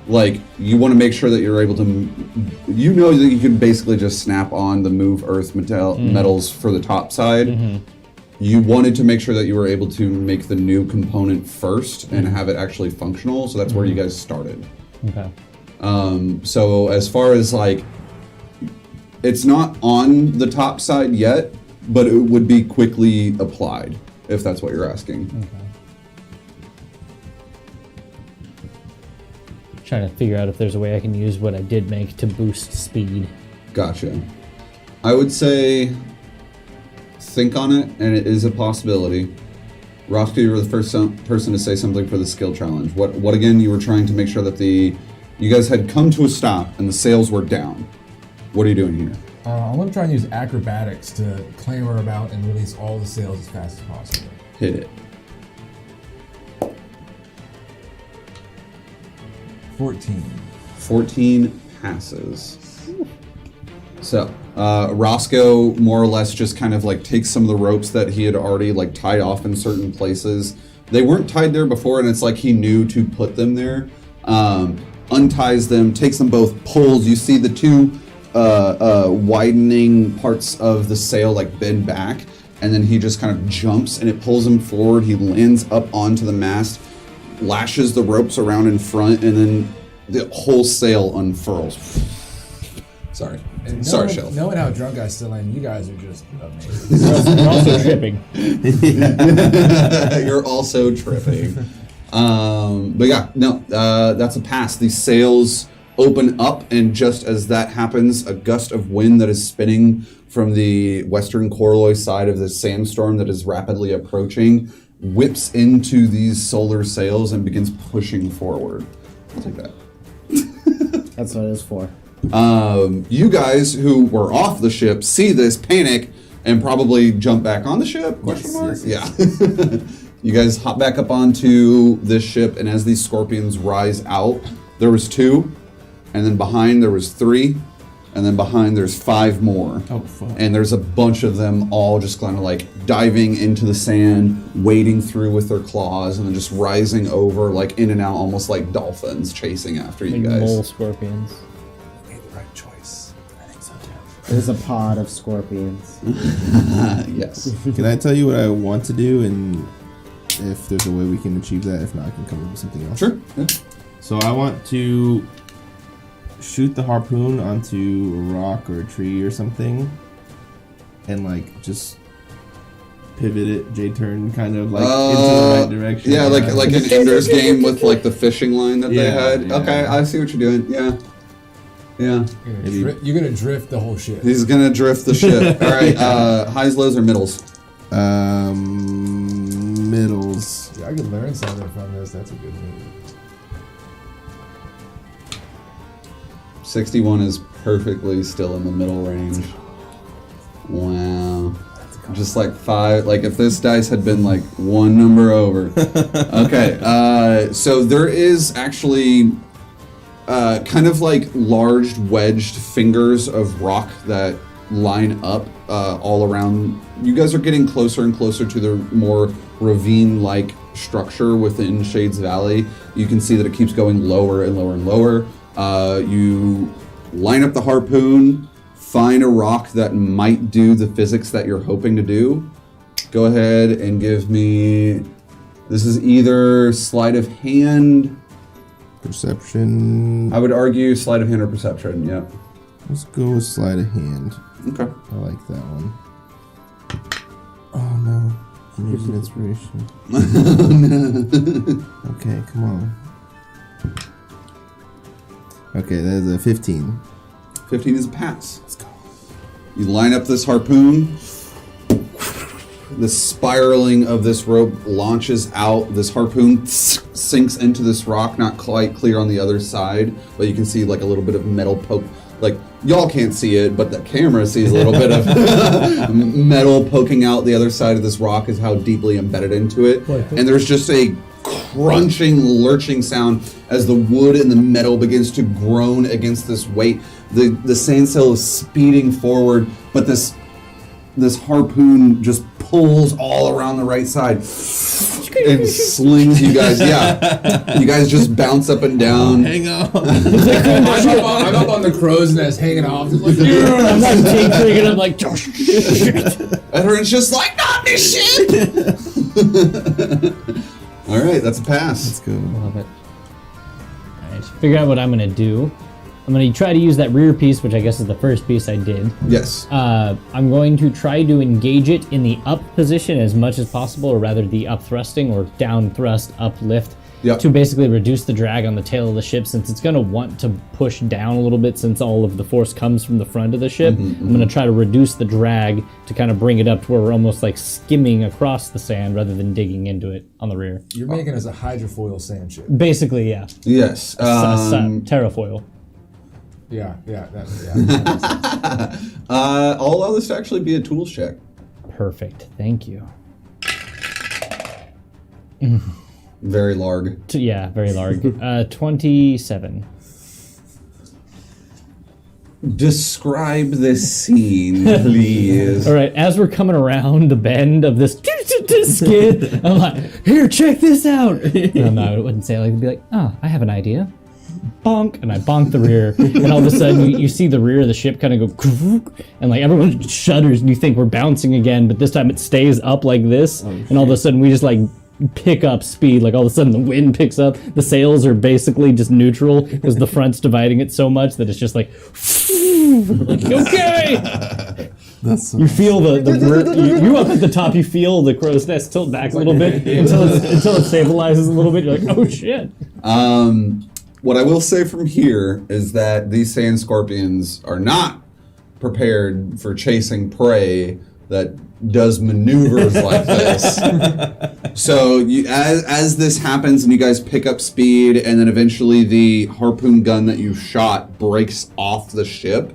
Like, you want to make sure that you're able to, you know that you can basically just snap on the move earth metals for the top side. You wanted to make sure that you were able to make the new component first and have it actually functional, so that's where you guys started. Okay. So as far as, like, it's not on the top side yet, but it would be quickly applied, if that's what you're asking. Okay. Trying to figure out if there's a way I can use what I did make to boost speed. Gotcha. I would say think on it, and it is a possibility. Roscoe, you were the first person to say something for the skill challenge. What again? You were trying to make sure that you guys had come to a stop and the sails were down. What are you doing here? I'm going to try and use acrobatics to clamber about and release all the sails as fast as possible. Hit it. 14 passes. So, Roscoe more or less just kind of like takes some of the ropes that he had already like tied off in certain places. They weren't tied there before, and it's like he knew to put them there. Unties them, takes them both, pulls. You see the two widening parts of the sail like bend back, and then he just kind of jumps and it pulls him forward. He lands up onto the mast, lashes the ropes around in front, and then the whole sail unfurls. Sorry. Shelf. Knowing how drunk I still am, you guys are just amazing. You're also tripping. You're also tripping. But yeah, no, that's a pass. These sails open up, and just as that happens, a gust of wind that is spinning from the western Corloy side of this sandstorm that is rapidly approaching whips into these solar sails and begins pushing forward. I'll take that. That's what it was for. You guys who were off the ship see this, panic, and probably jump back on the ship? Question mark? Yes. Yeah. You guys hop back up onto this ship, and as these scorpions rise out, there was 2, and then behind there was 3, and then behind there's 5 more. Oh, fuck. And there's a bunch of them all just kind of like diving into the sand, wading through with their claws, and then just rising over like in and out, almost like dolphins chasing after you Like guys. mole scorpions. You made the right choice. I think so too. There's a pod of scorpions. Yes. Can I tell you what I want to do, and if there's a way we can achieve that? If not, I can come up with something else. Sure. Yeah. So I want to shoot the harpoon onto a rock or a tree or something, and like just pivot it, J-turn, kind of like into the right direction. Yeah, like an Ender's game with like the fishing line that they Yeah, had. yeah. Okay, I see what you're doing. Yeah. Yeah. You're gonna drift the whole ship. He's gonna drift the ship. All right. Highs, lows, or middles? Middles. Yeah, I could learn something from this. That's a good move. 61 is perfectly still in the middle range. Wow. Just like 5. Like if this dice had been like 1 number over. Okay. So there is actually kind of like large wedged fingers of rock that line up all around. You guys are getting closer and closer to the more ravine-like structure within Shades Valley. You can see that it keeps going lower and lower and lower. You line up the harpoon, find a rock that might do the physics that you're hoping to do. Go ahead and give me, this is either sleight of hand. Perception. I would argue sleight of hand or perception, yeah. Let's go with sleight of hand. Okay. I like that one. Oh no. I'm using inspiration. Okay, come on. Okay, that is a 15. 15 is a pass. Let's go. You line up this harpoon, the spiraling of this rope launches out. This harpoon sinks into this rock, not quite clear on the other side, but you can see like a little bit of metal poke. Like, y'all can't see it, but the camera sees a little bit of metal poking out the other side of this rock is how deeply embedded into it. And there's just a crunching, lurching sound as the wood and the metal begins to groan against this weight. The sand sail is speeding forward, but this harpoon just pulls all around the right side and slings you guys. Yeah, you guys just bounce up and down. Hang on. I'm up on the crow's nest hanging off. Just like, I'm not tinkering and I'm like, oh, shit. Everyone's just like, not this shit. All right, that's a pass. Let's go. Love it. Alright, figure out what I'm gonna do. I'm gonna try to use that rear piece, which I guess is the first piece I did. Yes. I'm going to try to engage it in the up position as much as possible, or rather the up thrusting or down thrust, up lift, to basically reduce the drag on the tail of the ship, since it's gonna want to push down a little bit since all of the force comes from the front of the ship. I'm gonna try to reduce the drag to kind of bring it up to where we're almost like skimming across the sand rather than digging into it on the rear. You're making us a hydrofoil sand ship. Basically, yeah. Yes. Terrafoil. Yeah. I'll allow this to actually be a tools check. Perfect. Thank you. Very large. Yeah, very large. 27. Describe this scene, please. All right, as we're coming around the bend of this skid, I'm like, here, check this out. No, I wouldn't say it like, I'd be like, oh, I have an idea. Bonk, and I bonk the rear, and all of a sudden you see the rear of the ship kind of go, and like everyone shudders, and you think we're bouncing again, but this time it stays up like this, and all of a sudden we just like pick up speed. Like all of a sudden the wind picks up. The sails are basically just neutral because the front's dividing it so much that it's just like, okay. You feel you up at the top. You feel the crow's nest tilt back a little bit until it stabilizes a little bit. You're like, oh shit. What I will say from here is that these sand scorpions are not prepared for chasing prey that does maneuvers like this. So as this happens and you guys pick up speed, and then eventually the harpoon gun that you shot breaks off the ship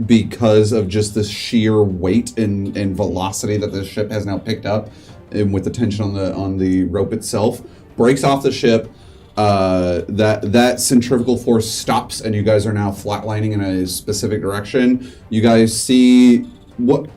because of just the sheer weight and velocity that the ship has now picked up, and with the tension on the rope itself, breaks off the ship. That centrifugal force stops, and you guys are now flatlining in a specific direction. You guys see what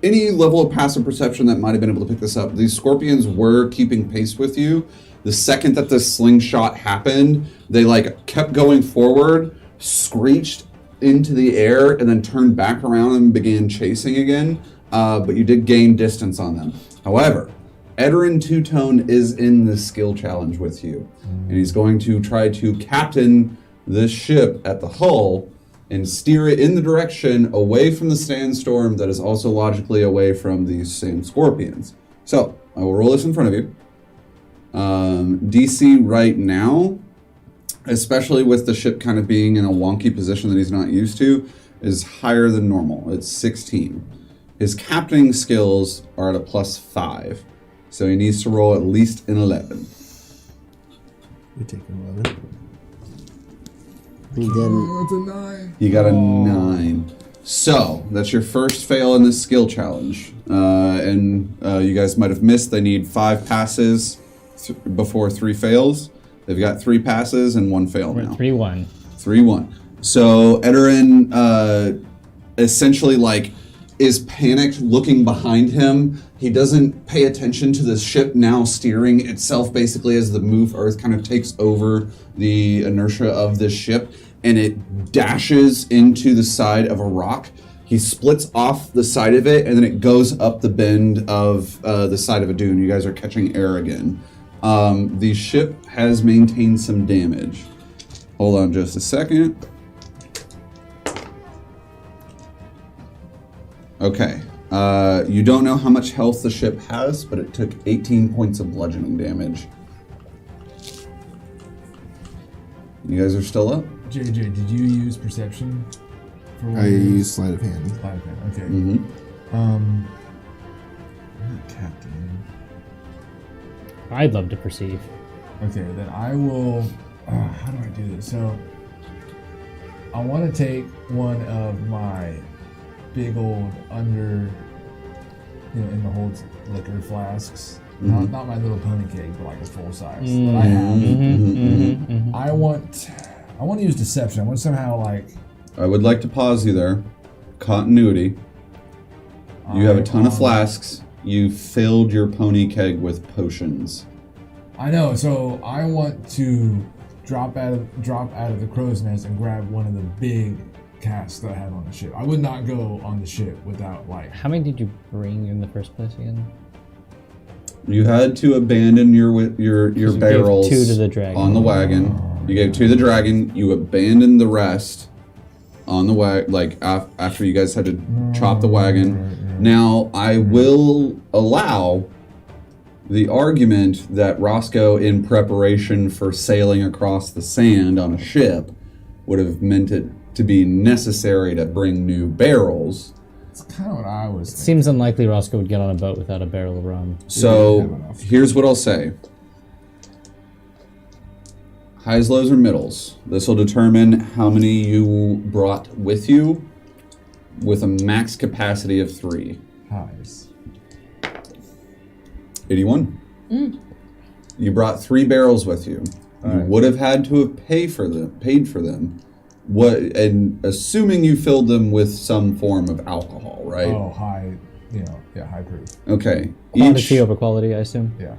any level of passive perception that might have been able to pick this up. These scorpions were keeping pace with you. The second that the slingshot happened, they like kept going forward, screeched into the air, and then turned back around and began chasing again. But you did gain distance on them. However, Edarin Two-Tone is in the skill challenge with you, and he's going to try to captain this ship at the hull and steer it in the direction away from the sandstorm that is also logically away from these same scorpions. So, I will roll this in front of you. DC right now, especially with the ship kind of being in a wonky position that he's not used to, is higher than normal. It's 16. His captaining skills are at a +5. So he needs to roll at least an 11. We take an 11. He didn't. That's a 9. He got a 9. So that's your first fail in this skill challenge. And you guys might have missed. They need 5 passes before 3 fails. They've got 3 passes and 1 fail now. 3-1. 3-1. So Edarin essentially like is panicked, looking behind him. He doesn't pay attention to the ship now steering itself basically as the move Earth kind of takes over the inertia of this ship, and it dashes into the side of a rock. He splits off the side of it, and then it goes up the bend of the side of a dune. You guys are catching air again. The ship has maintained some damage. Hold on just a second. Okay. You don't know how much health the ship has, but it took 18 points of bludgeoning damage. You guys are still up? JJ, did you use perception? For I use sleight of hand. Sleight of hand, okay. Mm-hmm. Captain. I'd love to perceive. Okay, then I will. How do I do this? So, I want to take one of my big old in the hold liquor flasks. Mhm. Not my little pony keg, but like a full size that I have. I want to use deception. I want to somehow like. I would like to pause you there. Continuity. You have a ton of flasks. You filled your pony keg with potions. I know. So I want to drop out of the crow's nest and grab one of the big casks that I have on the ship. I would not go on the ship without like. How many did you bring in the first place again? You had to abandon your You barrels gave 2 to the dragon. on the wagon. You gave 2 to the dragon. You abandoned the rest on the wagon, like after you guys had to chop the wagon. Now, I will allow the argument that Roscoe, in preparation for sailing across the sand on a ship, would have meant it to be necessary to bring new barrels. That's kind of what I was thinking. Seems unlikely Roscoe would get on a boat without a barrel of rum. So, here's what I'll say. Highs, lows, or middles. This will determine how many you brought with you with a max capacity of 3. Highs. 81. You brought 3 barrels with you. You Alright. would have had to have paid for them. What? And assuming you filled them with some form of alcohol, right? Oh, high, high proof. Okay. Quantity over quality, I assume. Yeah.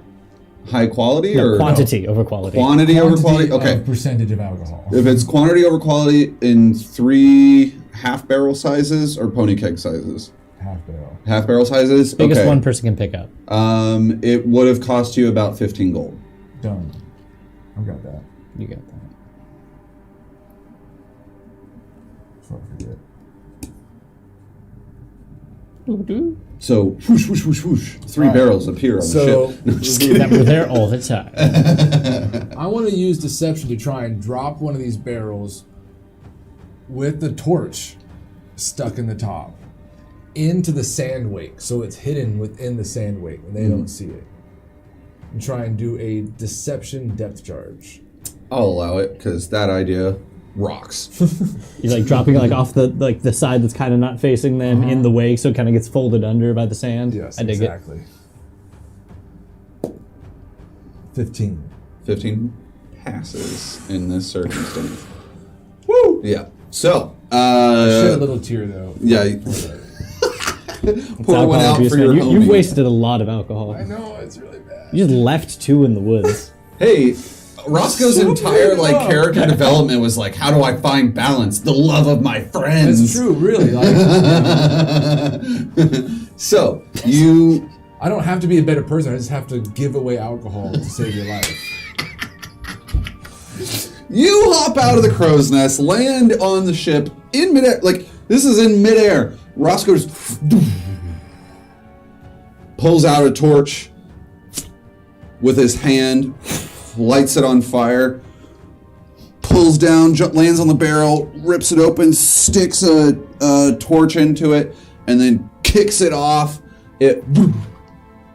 High quality No, or quantity over quality. Quantity over quality. Okay. Of percentage of alcohol. If it's quantity over quality in 3 half barrel sizes or pony keg sizes. Half barrel. Half barrel sizes. Biggest okay. one person can pick up. It would have cost you about 15 gold. Done. I've got that. You got that. Before I forget. So whoosh, whoosh, whoosh, whoosh. 3 Alright. barrels appear on the So- ship. No, I'm just kidding. That we're there all the time. I want to use deception to try and drop one of these barrels with the torch stuck in the top into the sand wake, so it's hidden within the sand wake and they don't see it. And try and do a deception depth charge. I'll allow it because that idea rocks. You're like dropping it like off the side that's kind of not facing them in the wake, so it kind of gets folded under by the sand. Yes, I dig exactly. 15. 15 passes in this circumstance. Woo! Yeah. So, Shed a little tear though. yeah. It's Pour one alcohol out abuse, for man. your You've homie. wasted a lot of alcohol. I know, it's really bad. You just left 2 in the woods. Hey, Roscoe's entire character development was like, how do I find balance? The love of my friends. It's true, really. Like, So, you I don't have to be a better person. I just have to give away alcohol to save your life. You hop out of the crow's nest, land on the ship in midair. Like, this is in midair. Roscoe just pulls out a torch with his hand, lights it on fire, pulls down, lands on the barrel, rips it open, sticks a torch into it, and then kicks it off. It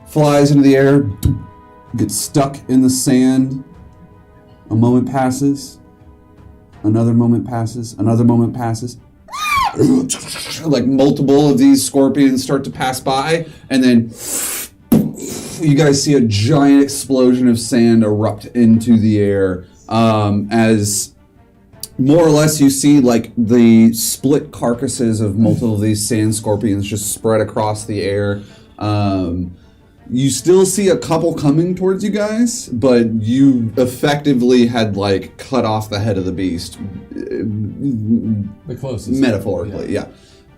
flies into the air, gets stuck in the sand. A moment passes. Another moment passes. Another moment passes. Like multiple of these scorpions start to pass by, and then you guys see a giant explosion of sand erupt into the air. As more or less you see like the split carcasses of multiple of these sand scorpions just spread across the air. You still see a couple coming towards you guys, but you effectively had like cut off the head of the beast. The closest. Metaphorically, yeah.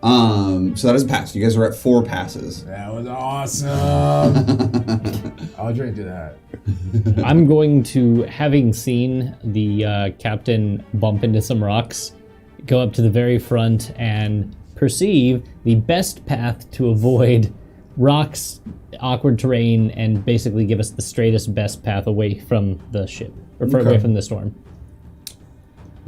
So that is a pass. You guys are at 4 passes. That was awesome. I'll drink to that. I'm going to, having seen the captain bump into some rocks, go up to the very front and perceive the best path to avoid rocks, awkward terrain, and basically give us the straightest, best path away from the ship, or away from the storm.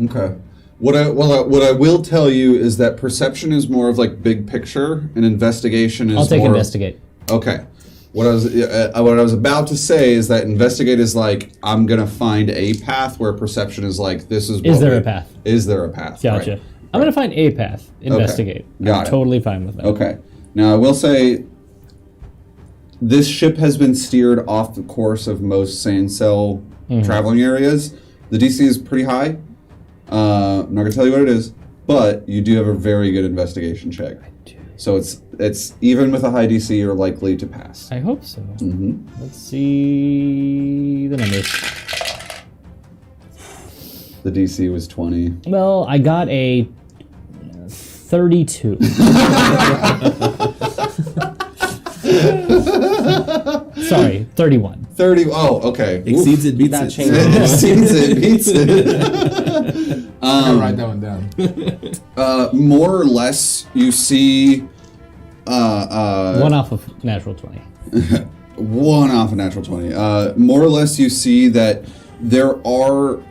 Okay. What I will tell you is that perception is more of like big picture, and investigation is I'll take more investigate. Okay. What I was about to say is that investigate is like, I'm gonna find a path, where perception is like, this is. Is there a path? Is there a path? Gotcha. Right. I'm gonna find a path. Investigate. Got I'm it. totally fine with that. Okay. Now I will say, this ship has been steered off the course of most sand cell traveling areas. The DC is pretty high. I'm not gonna tell you what it is, but you do have a very good investigation check. I do. So it's even with a high DC, you're likely to pass. I hope so. Mm-hmm. Let's see the numbers. The DC was 20. Well, I got a 32. Sorry, 31. 30. Oh, okay. Exceeds it, beats That it. changes. Exceeds it, beats it. I'll write that one down. More or less, you see. One off of natural 20. One off a natural 20. More or less, you see that there are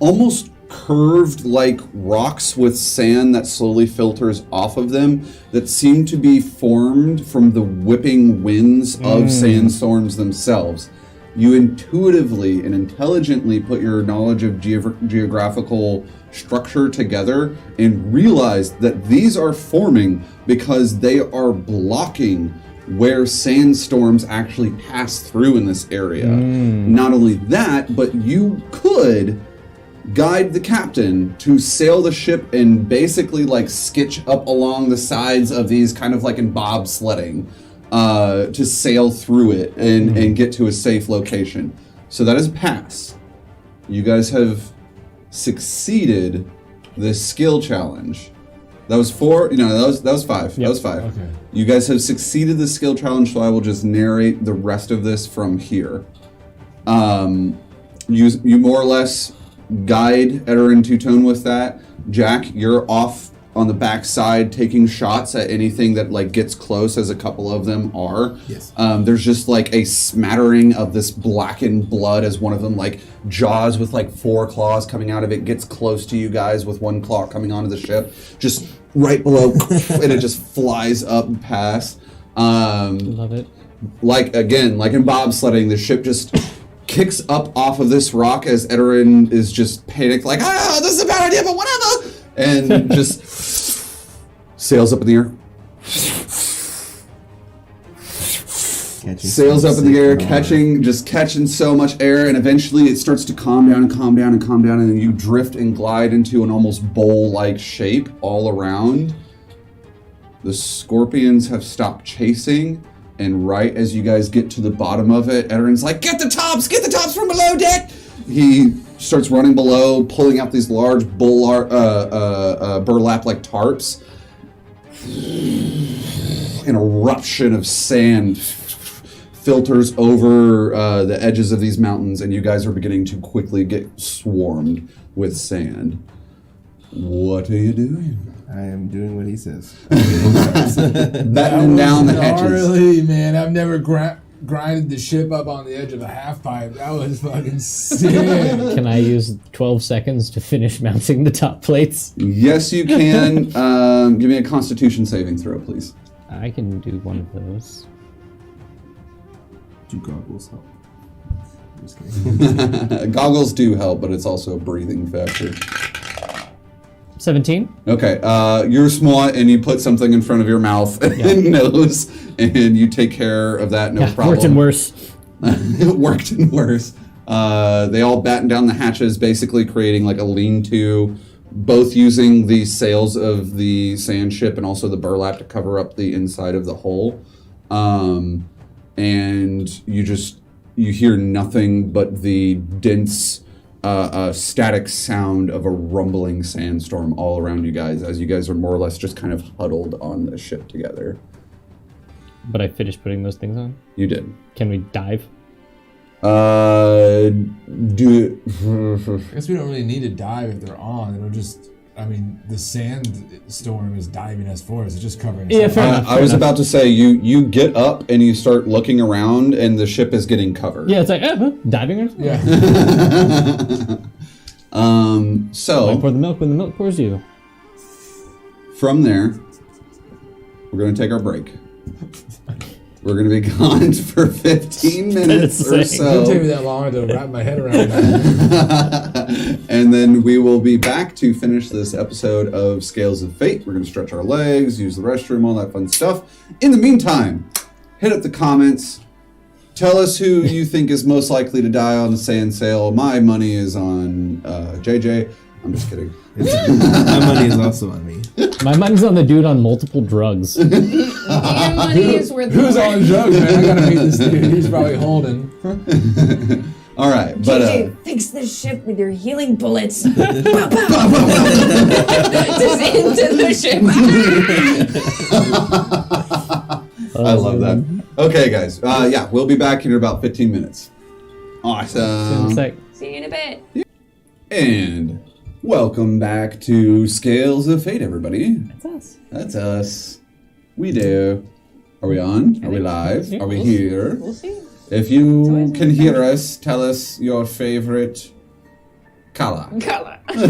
almost curved like rocks with sand that slowly filters off of them that seem to be formed from the whipping winds of sandstorms themselves. You intuitively and intelligently put your knowledge of geographical structure together and realize that these are forming because they are blocking where sandstorms actually pass through in this area. Not only that, but you could guide the captain to sail the ship and basically like sketch up along the sides of these, kind of like in bobsledding, to sail through it and get to a safe location. So that is a pass. You guys have succeeded this skill challenge. That was 4. That was 5. That was 5. Okay. You guys have succeeded the skill challenge, so I will just narrate the rest of this from here. You more or less guide Edarin Two-Tone with that. Jack, you're off on the back side taking shots at anything that like gets close, as a couple of them are. Yes. There's just like a smattering of this blackened blood as one of them, like jaws with like 4 claws coming out of it, gets close to you guys with 1 claw coming onto the ship, just right below, and it just flies up and past. Love it. Like in bobsledding, the ship just kicks up off of this rock as Edarin is just panicked, like, this is a bad idea, but whatever, and just sails up in the air. Sails up in the air, catching so much air, and eventually it starts to calm down, and then you drift and glide into an almost bowl-like shape all around. The scorpions have stopped chasing, and right as you guys get to the bottom of it, Edarin's like, get the tops from below deck! He starts running below, pulling out these large burlap-like tarps. An eruption of sand filters over the edges of these mountains, and you guys are beginning to quickly get swarmed with sand. What are you doing? I am doing what he says. Battening down the hatches. Gnarly, man. I've never grinded the ship up on the edge of a half pipe. That was fucking sick. Can I use 12 seconds to finish mounting the top plates? Yes, you can. Give me a Constitution saving throw, please. I can do one of those. Do goggles help? I'm just kidding. Goggles do help, but it's also a breathing factor. 17. Okay, you're smart and you put something in front of your mouth and nose, and you take care of that, no problem. Worked and worse. It worked and worse. They all batten down the hatches, basically creating like a lean-to, both using the sails of the sand ship and also the burlap to cover up the inside of the hull. And you hear nothing but the dense static sound of a rumbling sandstorm all around you guys, as you guys are more or less just kind of huddled on the ship together. But I finished putting those things on. You did. Can we dive? I guess we don't really need to dive if they're on. It'll just, the sandstorm is diving us for us. It's just covering us Yeah, up. fair enough. I was about to say, you get up and you start looking around and the ship is getting covered. Yeah, it's like, diving or something? Yeah. So I pour the milk when the milk pours you. from there, we're going to take our break. We're going to be gone for 15 minutes or It didn't take me so. that long to wrap my head around that. And then we will be back to finish this episode of Scales of Fate. We're going to stretch our legs, use the restroom, all that fun stuff. In the meantime, hit up the comments. Tell us who you think is most likely to die on the sand sail. My money is on JJ. I'm just kidding. My money is also on me. My money's on the dude on multiple drugs. Your money is worth Who's more. on drugs, man? I gotta meet this dude. He's probably holding. All right, but JJ, fix this ship with your healing bullets. Pow, pow. Just into the ship. I love that. Okay, guys. Yeah, we'll be back in about 15 minutes. Awesome. It's like, See you in a bit. And welcome back to Scales of Fate, everybody. that's us. That's us. We do. Are we on? Are we live? Are we here? We'll see. If you always can hear us, tell us your favorite color. Color. No,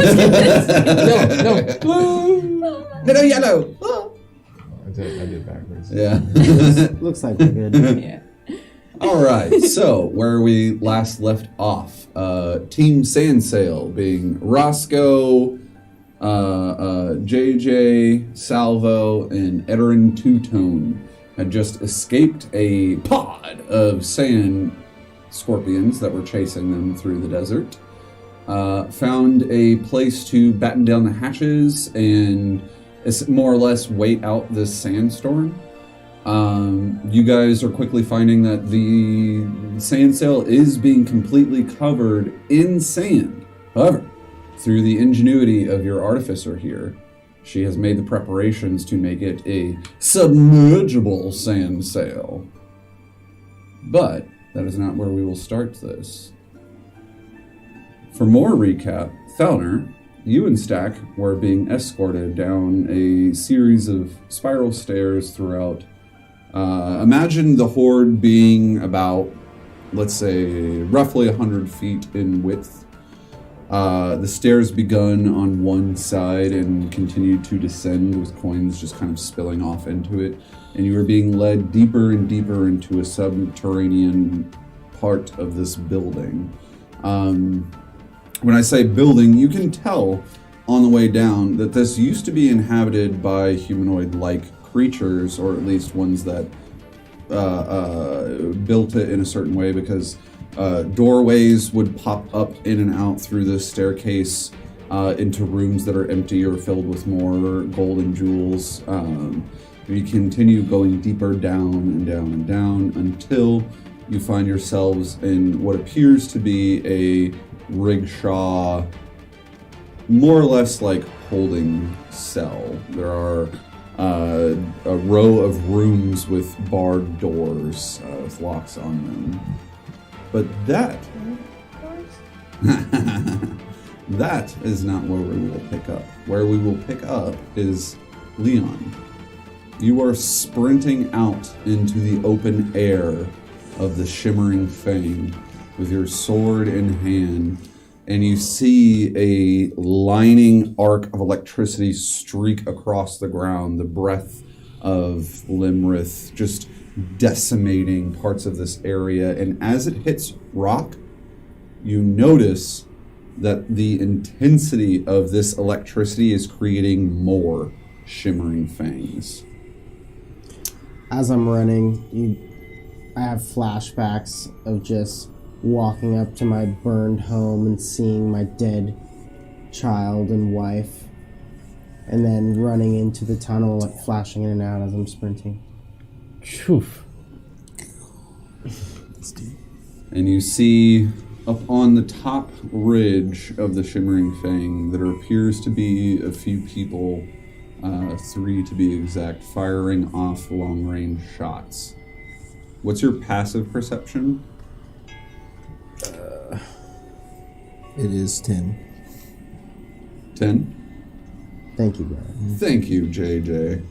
blue. No, yellow. I did backwards. Yeah. Looks like we're good. Yeah. All right. So where we last left off, Team Sandsail being Roscoe, JJ, Salvo, and Erin Two-Tone had just escaped a pod of sand scorpions that were chasing them through the desert. Found a place to batten down the hatches and more or less wait out this sandstorm. You guys are quickly finding that the sand sail is being completely covered in sand. However, through the ingenuity of your artificer here, she has made the preparations to make it a submergible sand sail. But that is not where we will start this. For more recap, Thalner, you and Stack were being escorted down a series of spiral stairs throughout. Imagine the horde being about, let's say, roughly 100 feet in width. The stairs begun on one side and continued to descend with coins just kind of spilling off into it. And you were being led deeper and deeper into a subterranean part of this building. When I say building, you can tell on the way down that this used to be inhabited by humanoid-like creatures, or at least ones that built it in a certain way, because doorways would pop up in and out through this staircase into rooms that are empty or filled with more gold and jewels. You continue going deeper down and down and down until you find yourselves in what appears to be a rickshaw, more or less like holding cell. There are a row of rooms with barred doors with locks on them. But that is not where we will pick up. Where we will pick up is Leon. You are sprinting out into the open air of the Shimmering Fang with your sword in hand, and you see a lining arc of electricity streak across the ground, the breath of Limrith just decimating parts of this area. And as it hits rock, you notice that the intensity of this electricity is creating more Shimmering Fangs. As I'm running, I have flashbacks of just walking up to my burned home and seeing my dead child and wife, and then running into the tunnel, like flashing in and out as I'm sprinting. Choof. And you see up on the top ridge of the Shimmering Fang there appears to be a few people, 3 to be exact, firing off long-range shots. What's your passive perception? It is 10. 10? Thank you, Brad. Thank you, JJ.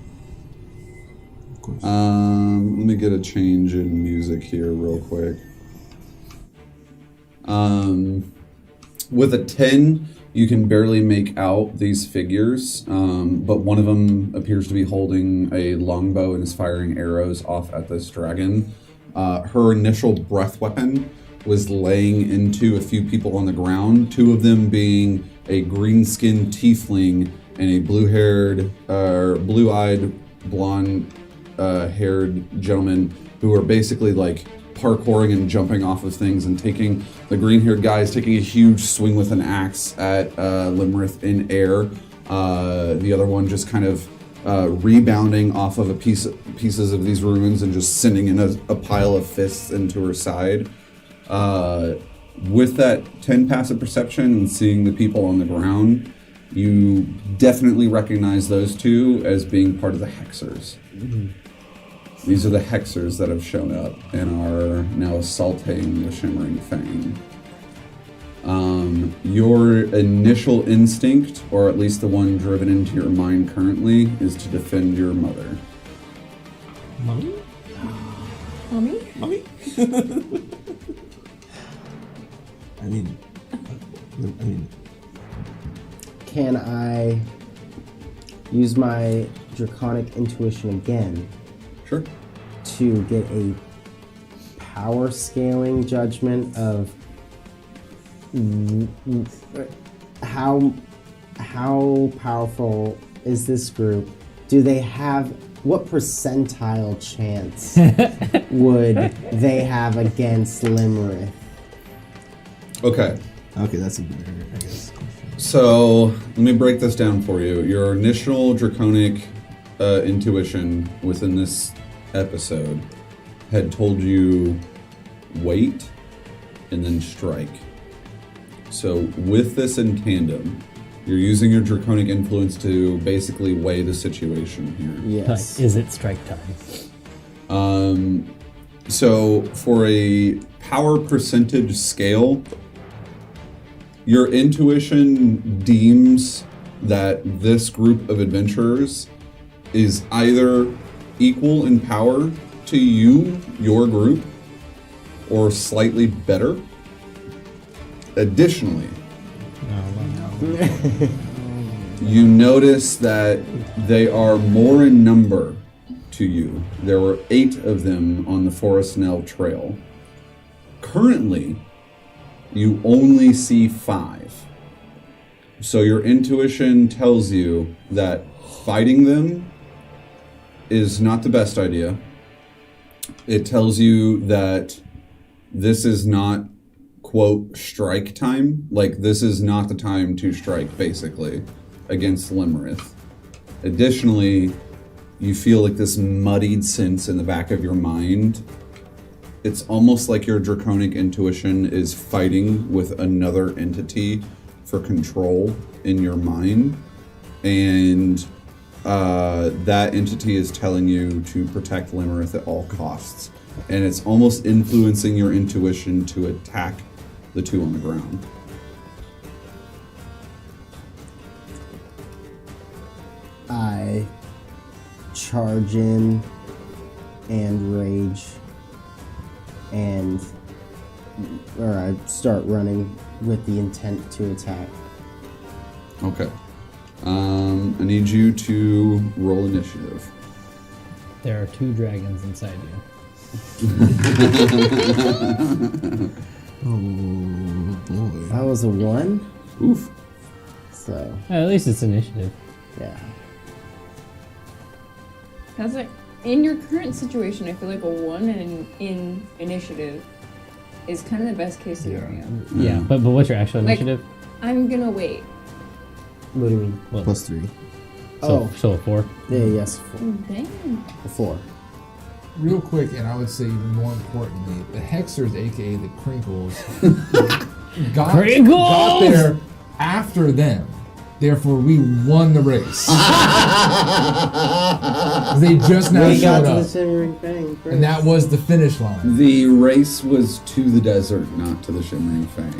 Of course. Let me get a change in music here real quick. With a 10, you can barely make out these figures, but one of them appears to be holding a longbow and is firing arrows off at this dragon. Her initial breath weapon was laying into a few people on the ground, 2 of them being a green-skinned tiefling and a blue-eyed, blonde-haired gentleman who are basically like parkouring and jumping off of things and taking, the green-haired guy is taking a huge swing with an axe at Limrith in air. The other one just kind of rebounding off of pieces of these ruins and just sending in a pile of fists into her side. With that 10 passive perception and seeing the people on the ground, you definitely recognize those 2 as being part of the Hexers. Mm-hmm. These are the Hexers that have shown up and are now assaulting the Shimmering Fang. Your initial instinct, or at least the one driven into your mind currently, is to defend your mother. Mommy? Mommy? Mommy? I mean, Can I use my draconic intuition again Sure. to get a power scaling judgment of how powerful is this group? Do they have, what percentile chance would they have against Limrith? Okay. okay, that's a better, I guess. So let me break this down for you. Your initial draconic intuition within this episode had told you wait and then strike. So with this in tandem, you're using your draconic influence to basically weigh the situation here. Yes. Is it strike time? So for a power percentage scale, your intuition deems that this group of adventurers is either equal in power to you, your group, or slightly better. Additionally, you notice that they are more in number to you. There were 8 of them on the Forest Nell Trail. Currently, you only see 5. So your intuition tells you that fighting them is not the best idea. It tells you that this is not, quote, strike time. Like, this is not the time to strike, basically, against Limrith. Additionally, you feel like this muddied sense in the back of your mind. It's almost like your draconic intuition is fighting with another entity for control in your mind. And that entity is telling you to protect Limrith at all costs. And it's almost influencing your intuition to attack the 2 on the ground. I charge in and rage, or I start running with the intent to attack. Okay. I need you to roll initiative. There are 2 dragons inside you. Oh boy. That was a 1, Oof. so At least it's initiative. yeah. That's like, in your current situation, I feel like a 1 in initiative is kind of the best case scenario. Yeah, but what's your actual Like- initiative? I'm gonna wait. What do you mean? What? +3. So a 4. Yeah, yes, Dang. 4. Real quick, and I would say even more importantly, the Hexers, aka the Crinkles, got there after them. Therefore, we won the race. They just now We got showed to the up, Shimmering Fang first. and that was the finish line. The race was to the desert, not to the Shimmering Fang.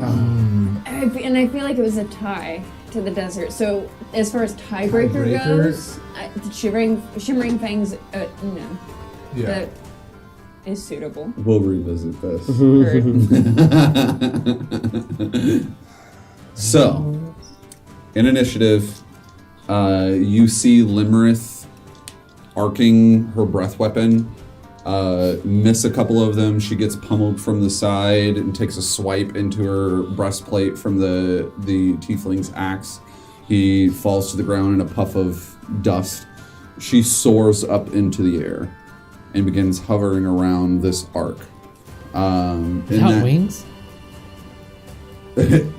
And I feel like it was a tie to the desert. So as far as tiebreaker Tiebreaker? goes, Shimmering Fangs, no, Yeah. that is suitable. We'll revisit this. Or- So, in initiative, you see Limerith arcing her breath weapon, miss a couple of them. She gets pummeled from the side and takes a swipe into her breastplate from the tiefling's axe. He falls to the ground in a puff of dust. She soars up into the air and begins hovering around this arc. Without wings?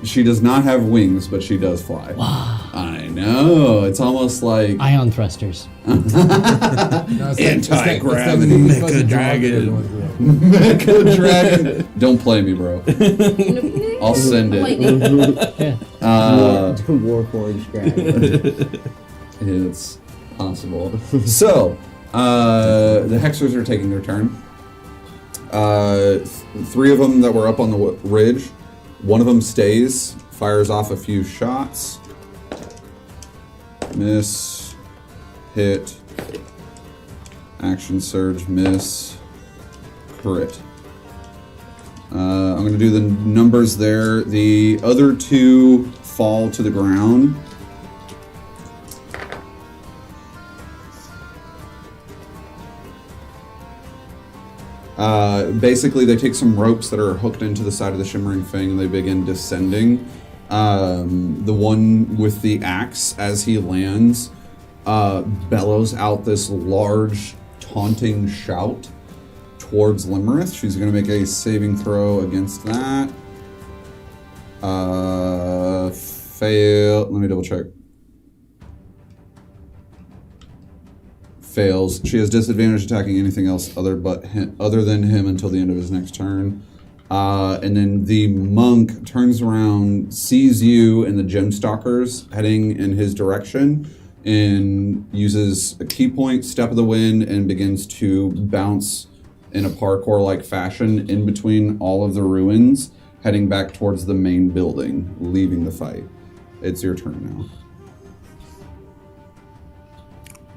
She does not have wings, but she does fly. Wow. I know. It's almost like Ion thrusters. Anti-gravity. Mecha dragon. Mecha dragon. Don't play me, bro. I'll send it. Yeah. Warforged dragon. It's possible. So, the Hexers are taking their turn. 3 of them that were up on the ridge. One of them stays, fires off a few shots. Miss, hit, action surge, miss, crit. I'm going to do the numbers there. The other 2 fall to the ground. Basically, they take some ropes that are hooked into the side of the Shimmering Fang and they begin descending. The one with the axe, as he lands, bellows out this large, taunting shout towards Limerith. She's going to make a saving throw against that. Fail. Let me double check. Fails. She has disadvantage attacking anything else other than him until the end of his next turn. And then the monk turns around, sees you and the Gemstalkers heading in his direction, and uses a key point, Step of the Wind, and begins to bounce in a parkour-like fashion in between all of the ruins, heading back towards the main building, leaving the fight. It's your turn now.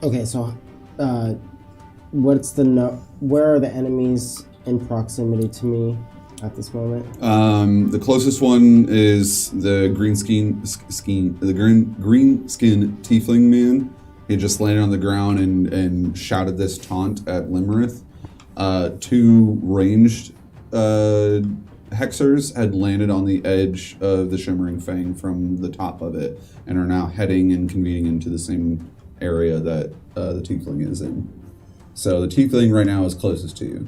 Okay, so where are the enemies in proximity to me at this moment? The closest one is the green skin tiefling man. He just landed on the ground and shouted this taunt at Limerith. 2 ranged hexers had landed on the edge of the Shimmering Fang from the top of it and are now heading and convening into the same area that the tiefling is in. So the tiefling right now is closest to you.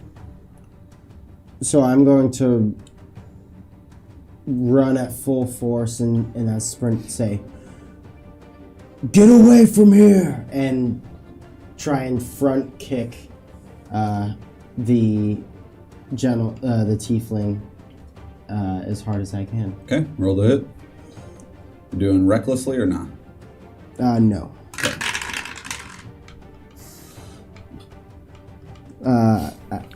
So I'm going to run at full force and that sprint say, "Get away from here!" and try and front kick the tiefling as hard as I can. Okay, roll the hit. You doing recklessly or not? No.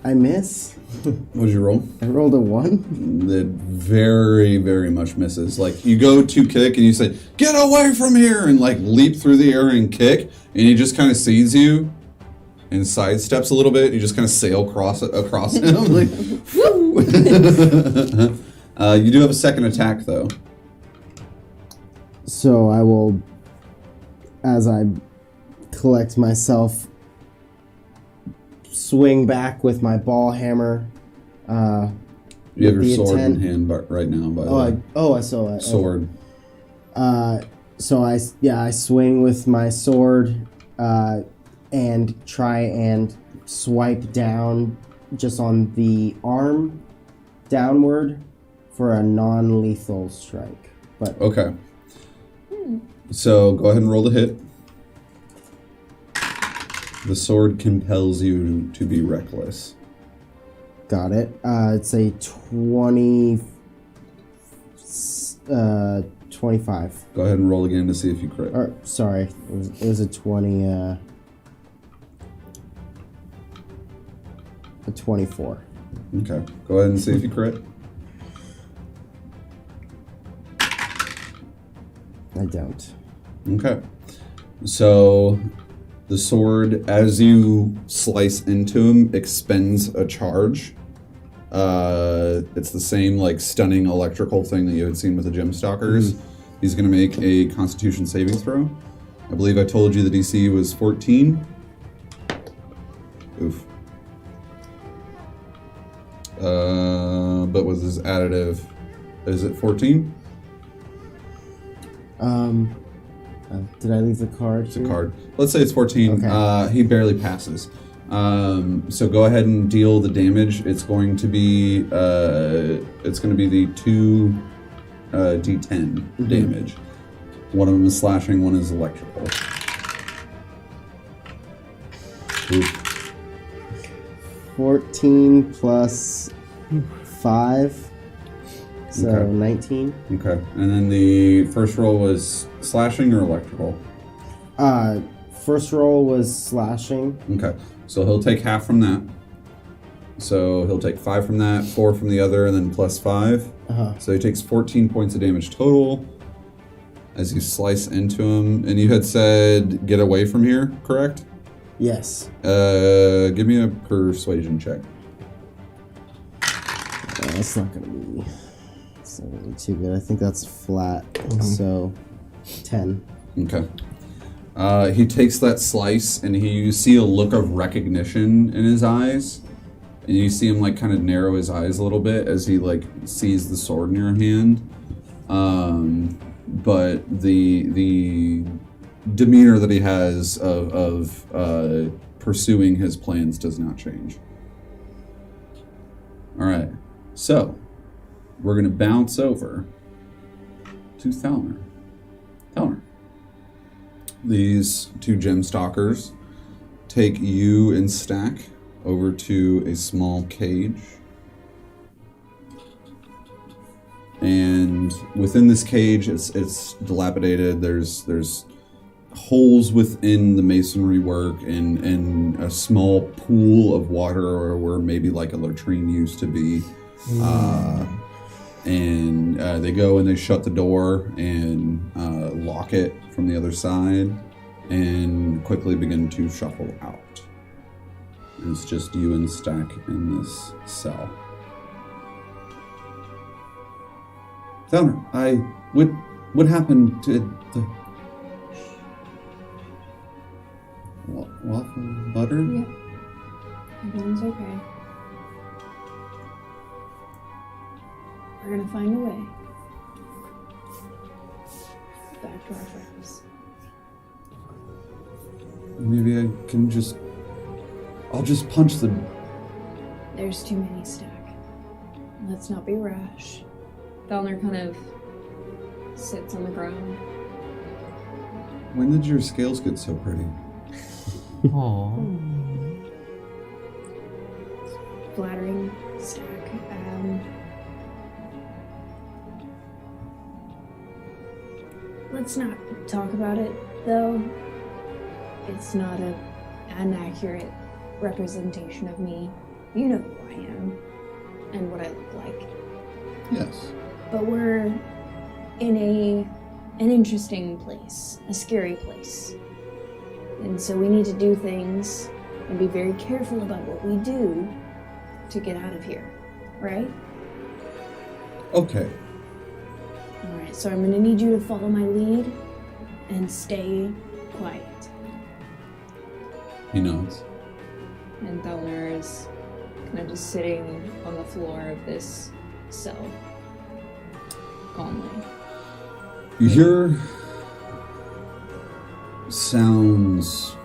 I miss. What did you roll? I rolled a 1. That very, very much misses. Like, you go to kick and you say, "Get away from here!" and like leap through the air and kick, and he just kind of sees you and sidesteps a little bit. You just kind of sail across him. Like, you do have a second attack though. So I will, as I collect myself, swing back with my ball hammer. You have your sword in hand right now, by the way. I saw that. Sword. So I swing with my sword and try and swipe down just on the arm downward for a non-lethal strike. But Okay. So go ahead and roll the hit. The sword compels you to be reckless. got it. It's a 25. Go ahead and roll again to see if you crit. Or sorry, it was a 20. A 24. Okay. Go ahead and see if you crit. I don't. Okay. So the sword, as you slice into him, expends a charge. It's the same like stunning electrical thing that you had seen with the gem stalkers. He's going to make a Constitution saving throw. I believe I told you the DC was 14. Oof. But with his additive, is it 14? Did I leave the card? It's a card. Let's say it's 14. Okay. He barely passes. So go ahead and deal the damage. It's going to be the 2 D10 damage. One of them is slashing, one is electrical. Oof. 14 plus 5, so Okay. 19. Okay. And then the first roll was slashing or electrical? First roll was slashing. Okay. So he'll take half from that. So he'll take 5 from that, 4 from the other, and then plus 5. So he takes 14 points of damage total as you slice into him. And you had said get away from here, correct? Yes. Give me a persuasion check. That's not gonna be too good. I think that's flat. So 10. Okay. He takes that slice, and you see a look of recognition in his eyes, and you see him like kind of narrow his eyes a little bit as he like sees the sword in your hand. But the demeanor that he has of pursuing his plans does not change. All right, so we're gonna bounce over to Thalner. Thalner. These 2 gem stalkers take you and Stack over to a small cage. And within this cage, it's dilapidated. There's holes within the masonry work and a small pool of water or where maybe like a latrine used to be. And they go and they shut the door and lock it from the other side and quickly begin to shuffle out. And it's just you and Stack in this cell. Thalner, what happened to the waffle butter? Yeah. Everyone's okay. We're gonna find a way. Back to our friends. Maybe I can I'll just punch the... There's too many, Stack. Let's not be rash. Thalner kind of sits on the ground. When did your scales get so pretty? Aww. Flattering, Stack. Let's not talk about it, though. It's not an accurate representation of me. You know who I am and what I look like. Yes. But we're in an interesting place, a scary place. And so we need to do things and be very careful about what we do to get out of here, right? Okay. Alright, so I'm gonna need you to follow my lead and stay quiet. He nods. And Thalner is kind of just sitting on the floor of this cell, calmly. You hear sounds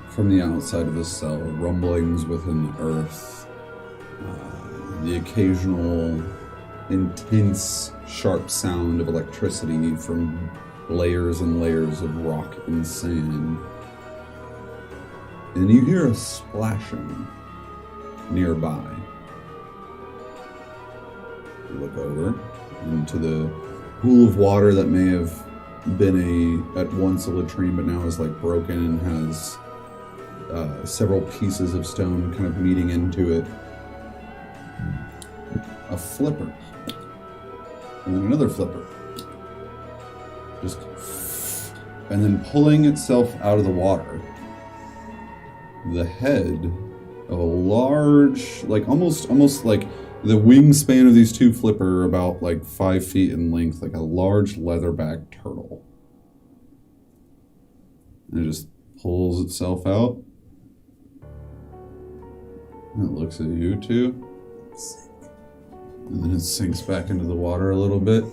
from the outside of the cell, rumblings within the earth, the occasional intense, sharp sound of electricity from layers and layers of rock and sand. And you hear a splashing nearby. You look over into the pool of water that may have been at once a latrine, but now is like broken and has several pieces of stone kind of meeting into it. A flipper. And then another flipper. Just... And then pulling itself out of the water, the head of a large, like almost like The wingspan of these two flipper are about like 5 feet in length, like a large leatherback turtle. And it just pulls itself out. And it looks at you two. And then it sinks back into the water a little bit.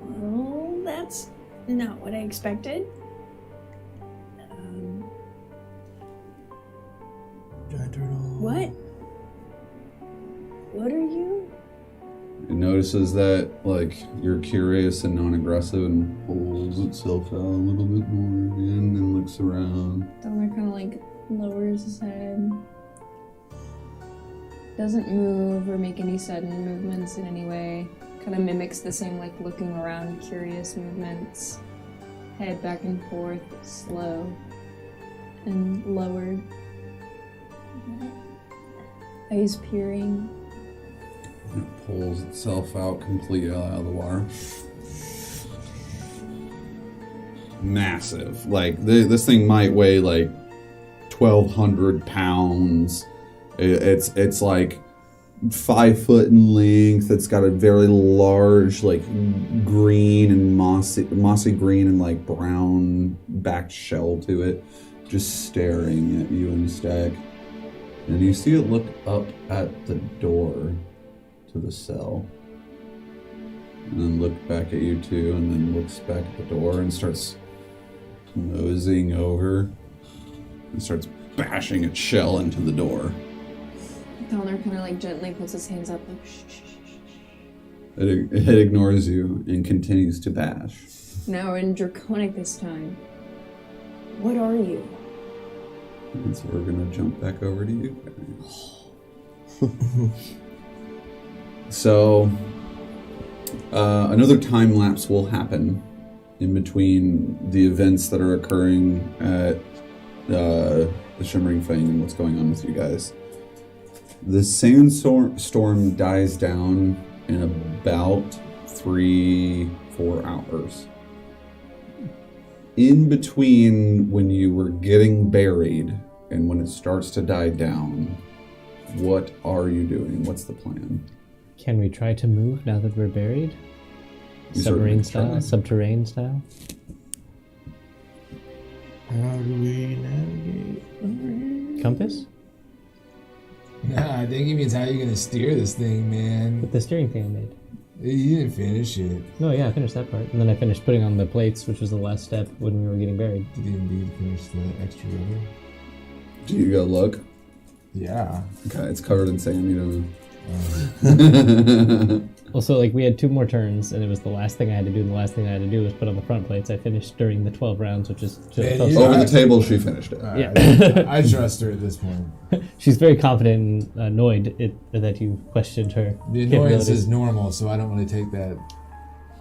Well, that's not what I expected. Giant turtle. What? What are you? It notices that, like, you're curious and non-aggressive and pulls itself out a little bit more again and looks around. Dollar kind of like lowers his head. Doesn't move or make any sudden movements in any way. Kind of mimics the same, like, looking around, curious movements. Head back and forth, slow and lowered. Eyes peering. It pulls itself out completely out of the water. Massive. Like, this thing might weigh like 1,200 pounds. It's like 5 foot in length. It's got a very large, like, green and mossy green and like brown backed shell to it, just staring at you and Stag. And you see it look up at the door to the cell, and then look back at you two, and then looks back at the door and starts moseying over and starts bashing its shell into the door. Dollar kind of like gently puts his hands up, like shh, shh, shh, shh. It ignores you and continues to bash. Now we're in Draconic this time. What are you? And so we're gonna jump back over to you guys. So, another time lapse will happen in between the events that are occurring at the Shimmering Fang and what's going on with you guys. The sandstorm dies down in about 3-4 hours. In between when you were getting buried and when it starts to die down, what are you doing? What's the plan? Can we try to move now that we're buried? You Submarine certainly style? try. Subterranean style? How do we navigate? Compass? Nah, I think he means how you gonna steer this thing, man. With the steering thing I made. You didn't finish it. No, yeah, I finished that part. And then I finished putting on the plates, which was the last step when we were getting buried. You did indeed finish the extra rubber. Do you go look? Yeah. Okay, it's covered in sand, you know. Also, like, we had 2 more turns, and it was the last thing I had to do, and the last thing I had to do was put on the front plates. I finished during the 12 rounds, which is just Man, 12 you- Over the table, she finished it. Yeah. I trust her at this point. She's very confident and annoyed that you questioned her The annoyance capabilities. is normal, so I don't really take that.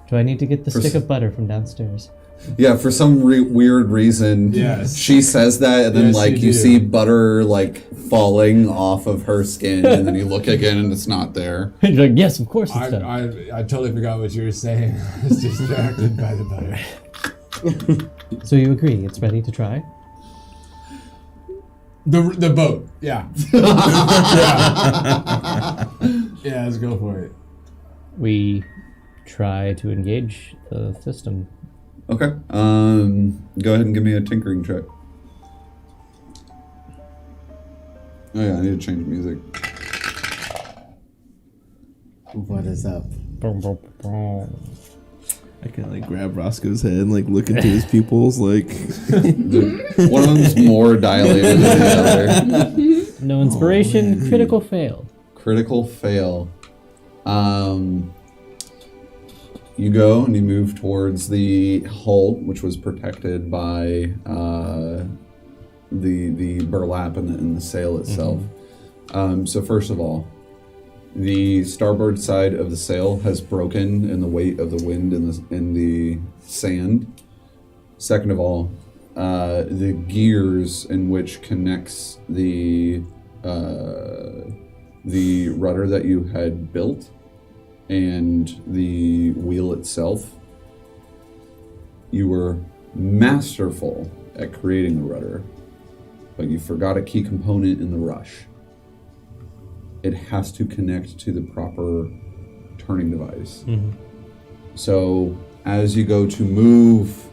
Do I need to get the For stick s- of butter from downstairs? Yeah, for some weird reason, Yes. she says that, and then Yes, like you you do. see butter like falling off of her skin, and then you look again, and it's not there. You're like, yes, of course it's done. I totally forgot what you were saying. I was distracted by the butter. So you agree, it's ready to try? The boat, yeah. Yeah. Yeah, let's go for it. We try to engage the system. Okay. Go ahead and give me a tinkering check. Oh yeah, I need to change music. What is up? I can like grab Roscoe's head and like look into his pupils like One of them's more dilated than the other. No inspiration, critical fail. Critical fail. You go and you move towards the hull, which was protected by the burlap and the sail itself. So first of all, the starboard side of the sail has broken in the weight of the wind in the sand. Second of all, the gears in which connects the rudder that you had built and the wheel itself, you were masterful at creating the rudder, but you forgot a key component in the rush. it has to connect to the proper turning device. So as you go to move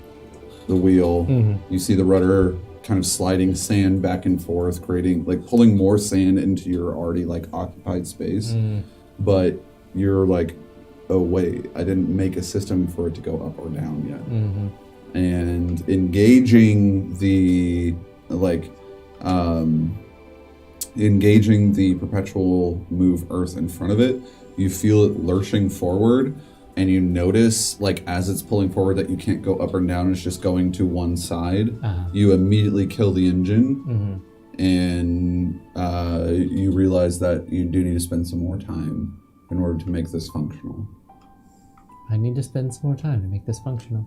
the wheel, you see the rudder kind of sliding sand back and forth, creating, like, pulling more sand into your already, like, occupied space. But you're like, oh wait, I didn't make a system for it to go up or down yet. And engaging the engaging the perpetual move earth in front of it, you feel it lurching forward, and you notice, like, as it's pulling forward, that you can't go up or down, it's just going to one side. You immediately kill the engine, and you realize that you do need to spend some more time in order to make this functional. I need to spend some more time to make this functional.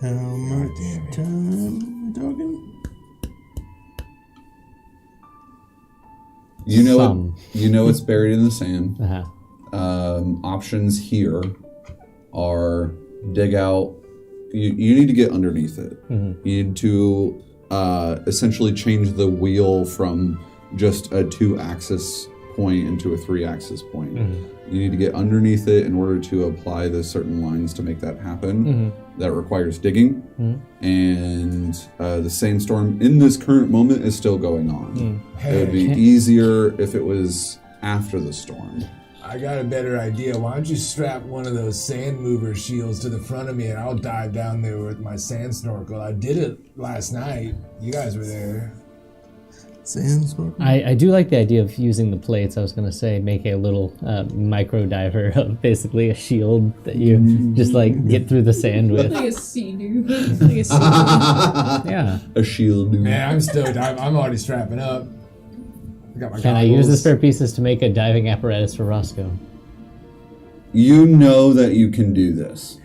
How much time are we talking? You know, Some. It's buried in the sand. Options here are dig out. You need to get underneath it. You need to essentially change the wheel from just a 2-axis point into a 3-axis point. You need to get underneath it in order to apply the certain lines to make that happen. That requires digging. And the sandstorm in this current moment is still going on. It would be easier if it was after the storm. I got a better idea. Why don't you strap one of those sand mover shields to the front of me and I'll dive down there with my sand snorkel. I did it last night. You guys were there. Sand snorkel? I do like the idea of using the plates. I was going to say make a little micro diver of basically a shield that you just like get through the sand with. Like a sea noob. Like a sea noob. Yeah. A shield. Man, I'm stoked. I'm already strapping up. I got my Can I use the goggles. spare pieces to make a diving apparatus for Roscoe? You know that you can do this.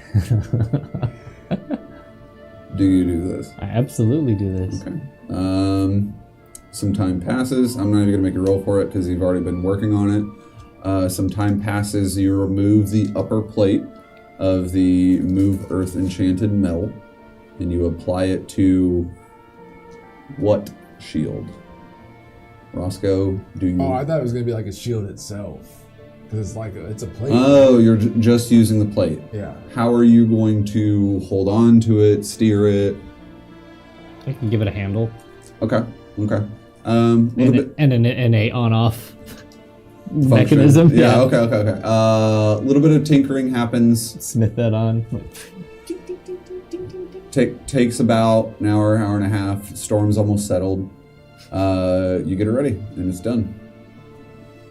Do you do this? I absolutely do this. Okay. Some time passes. I'm not even going to make a roll for it because you've already been working on it. Some time passes. You remove the upper plate of the Move Earth Enchanted metal, and you apply it to what shield? Roscoe, do you... Oh, I thought it was going to be like a shield itself. Because it's like it's a plate. Oh, you're just using the plate. Yeah. How are you going to hold on to it, steer it? I can give it a handle. Okay. And a on-off Function. mechanism. Yeah, okay. A little bit of tinkering happens. Smith that on. Takes about an hour and a half. Storm's almost settled. You get it ready, and it's done.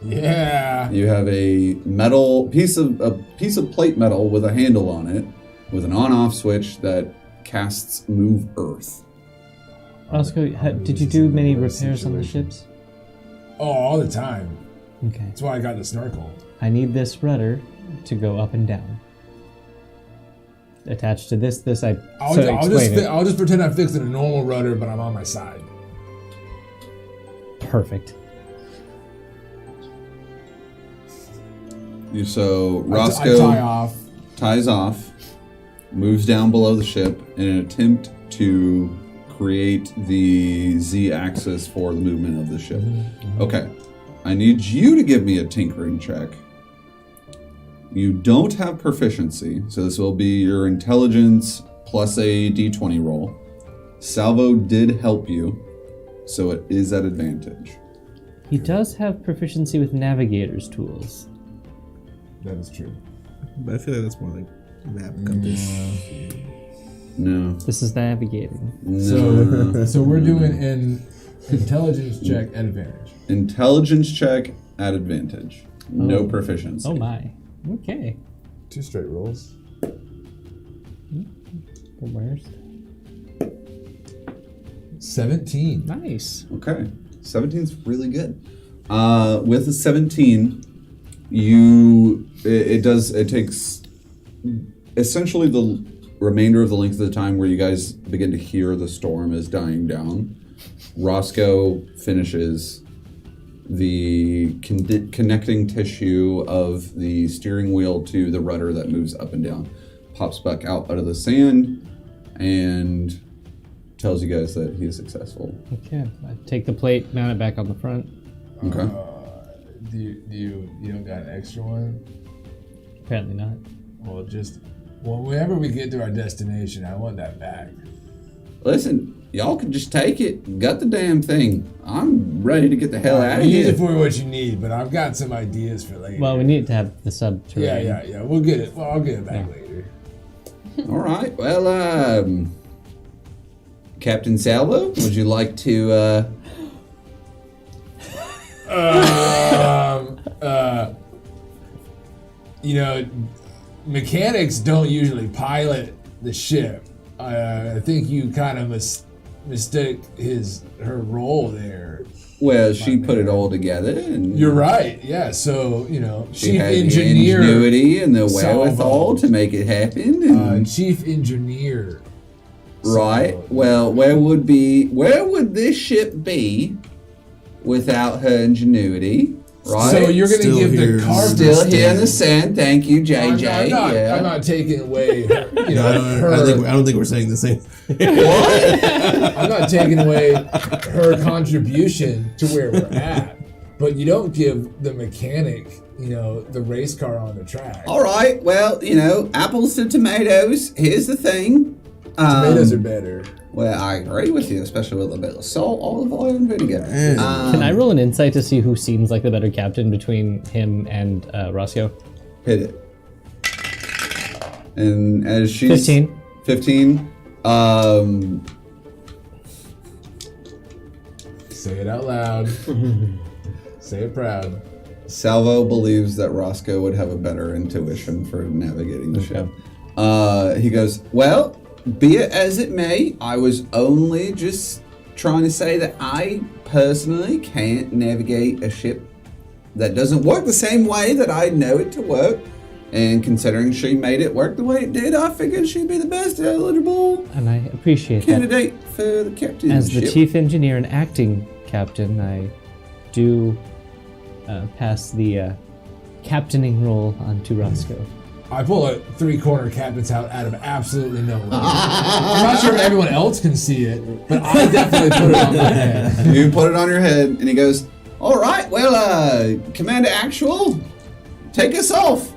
Yeah. You have a piece of plate metal with a handle on it, with an on-off switch that casts Move Earth. Roscoe, did you do many repairs on the ships? Oh, all the time. Okay. That's why I got the snorkel. I need this rudder to go up and down. Attached to this I'll just pretend I'm fixing a normal rudder, but I'm on my side. Perfect. Roscoe I tie off. ties off, moves down below the ship in an attempt to create the Z-axis for the movement of the ship. Okay, I need you to give me a tinkering check. You don't have proficiency, so this will be your intelligence plus a d20 roll. Salvo did help you, so it is at advantage. He does have proficiency with navigator's tools. That is true. But I feel like that's more like map compass. No. This is navigating. So we're doing an intelligence check at advantage. Intelligence check at advantage. No proficiency. Oh my. Okay. 2 straight rolls. Where's 17. nice? Okay. 17's really good. With a 17, it takes essentially the remainder of the length of the time where you guys begin to hear the storm is dying down. Roscoe finishes the connecting tissue of the steering wheel to the rudder that moves up and down, pops back out of the sand, and tells you guys that he is successful. Okay. I take the plate, mount it back on the front. Okay. Do you don't got an extra one? Apparently not. Well, whenever we get to our destination, I want that back. Listen, y'all can just take it. Got the damn thing. I'm ready to get the hell out of Use it here. for what you need, but I've got some ideas for later. Well, we need to have the subterranean. Yeah. We'll get it. Well, I'll get it back later. All right. Well, Captain Salvo, would you like to? Mechanics don't usually pilot the ship. I think you kind of mistake her role there. Well, she put it all together, and You're right. Yeah. So she chief had the engineer, ingenuity and the Salvo. wherewithal to make it happen. And, chief engineer. right. Salvo. Well, where would this ship be without her ingenuity? Right. So you're going to Still give here. the carpet. Still here in the sand. Thank you, JJ. I'm not taking away her, I don't think we're saying the same thing. I'm not taking away her contribution to where we're at, but you don't give the mechanic, the race car on the track. All right. Well, apples to tomatoes. Here's the thing. Tomatoes are better. Well, I agree with you, especially with a bit of salt, olive oil, and vinegar. Can I roll an insight to see who seems like the better captain between him and Rossio? Hit it. And as she's 15. 15. Say it out loud. Say it proud. Salvo believes that Roscoe would have a better intuition for navigating the ship. He goes, well, be it as it may, I was only just trying to say that I personally can't navigate a ship that doesn't work the same way that I know it to work. And considering she made it work the way it did, I figured she'd be the best eligible And I appreciate that. candidate for the captainship. As the chief engineer and acting captain, I do pass the captaining role onto Roscoe. I pull a three-corner captain's hat out of absolutely nowhere. I'm not sure if everyone else can see it, but I definitely put it on my head. You put it on your head, and he goes, all right, well, Commander Actual, take us off.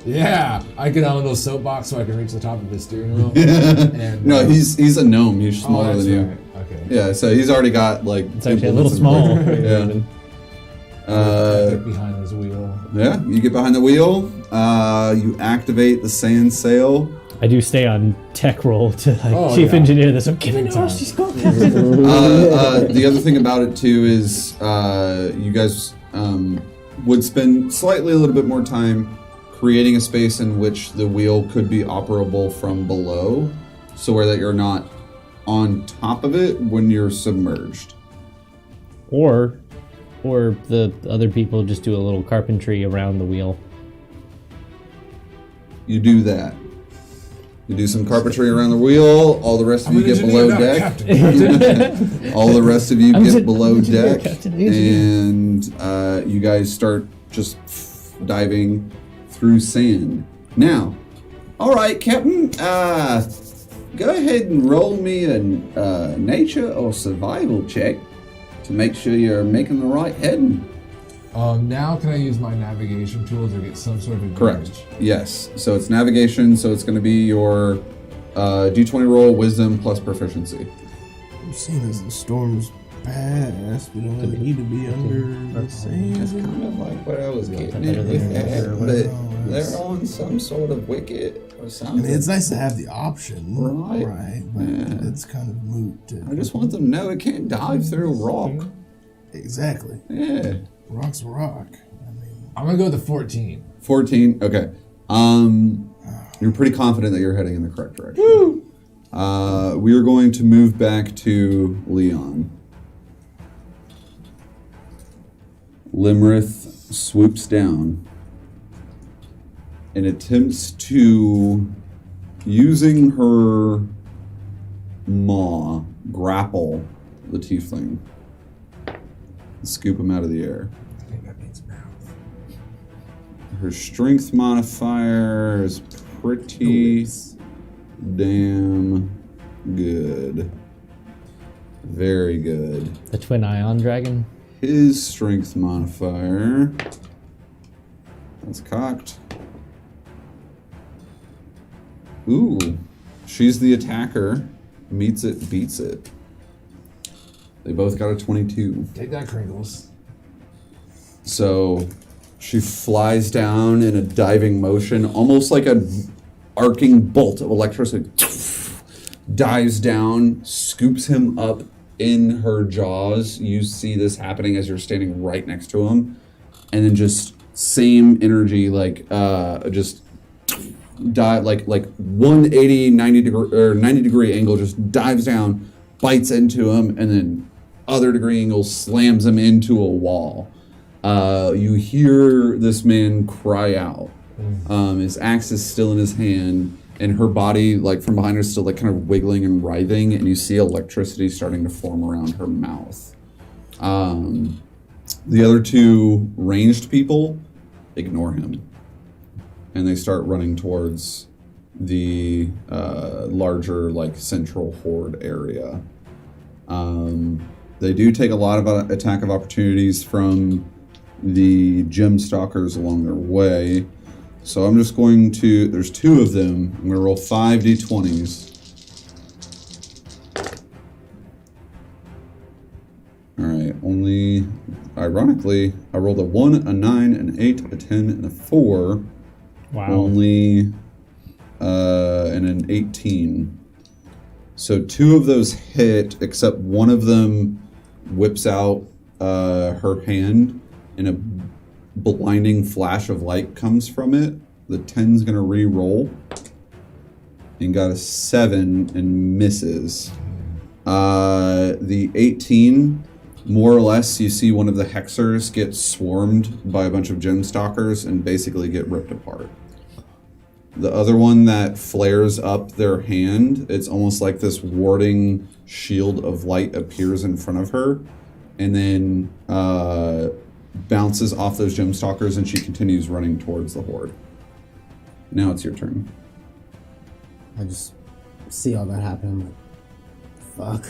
Yeah, I get on a little soapbox so I can reach the top of the steering wheel. And, No, he's a gnome. He's smaller that's than you. right. Okay. Yeah, so he's already got, like... It's actually a little small. Yeah. Get behind this wheel. Yeah, you get behind the wheel. You activate the sand sail. I do stay on tech roll to chief yeah. engineer this. I'm giving Big time. The other thing about it, too, is you guys would spend slightly a little bit more time creating a space in which the wheel could be operable from below, so where that you're not on top of it when you're submerged. Or the other people just do a little carpentry around the wheel. You do that. You do some carpentry around the wheel. All the rest of you get below deck. All the rest of you get below deck, and you guys start just diving through sand. Now, all right, Captain. Go ahead and roll me a nature or survival check to make sure you're making the right heading. Now can I use my navigation tools or get some sort of advantage? Correct. Yes. So it's navigation. So it's going to be your D20 roll, wisdom plus proficiency. Seeing as the storm's past, we don't really need to be under the sand. That's kind of like what I was getting better at than with that, or but whatever. they're on some sort of wicket or I something. mean, it's nice to have the option, Right. But Yeah. it's kind of moot. I just want them to know it can't dive through a rock. Exactly. Yeah. Rock's a rock. I mean, I'm gonna go with the 14. 14. Okay. You're pretty confident that you're heading in the correct direction. We are going to move back to Leon. Limrith swoops down and attempts to, using her maw, grapple the tiefling. Scoop him out of the air. I think that means mouth. Her strength modifier is pretty damn good. Very good. The twin ion dragon. his strength modifier. That's cocked. Ooh, she's the attacker. Meets it, beats it. They both got a 22. Take that, Crinkles. So she flies down in a diving motion, almost like an arcing bolt of electricity. Dives down, scoops him up in her jaws. You see this happening as you're standing right next to him. And then just same energy, like just dive like 180, 90 degree angle, just dives down, bites into him, and then other degree angle slams him into a wall. You hear this man cry out. His axe is still in his hand, and her body, like from behind her, is still like kind of wiggling and writhing, and you see electricity starting to form around her mouth. The other two ranged people ignore him, and they start running towards the larger, like, central horde area. They do take a lot of attack of opportunities from the gem stalkers along their way. So I'm just going to, there's two of them. I'm going to roll 5 d20s. Alright, only, ironically, I rolled a 1, a 9, an 8, a 10, and a 4. Wow. Only, and an 18. So 2 of those hit, except one of them whips out her hand, and a blinding flash of light comes from it. The 10's gonna re-roll, and got a 7 and misses. The 18, more or less, you see one of the hexers get swarmed by a bunch of gem stalkers and basically get ripped apart. The other one that flares up their hand, it's almost like this warding shield of light appears in front of her, and then bounces off those gem stalkers, and she continues running towards the horde. Now it's your turn. I just see all that happen. I'm like, fuck.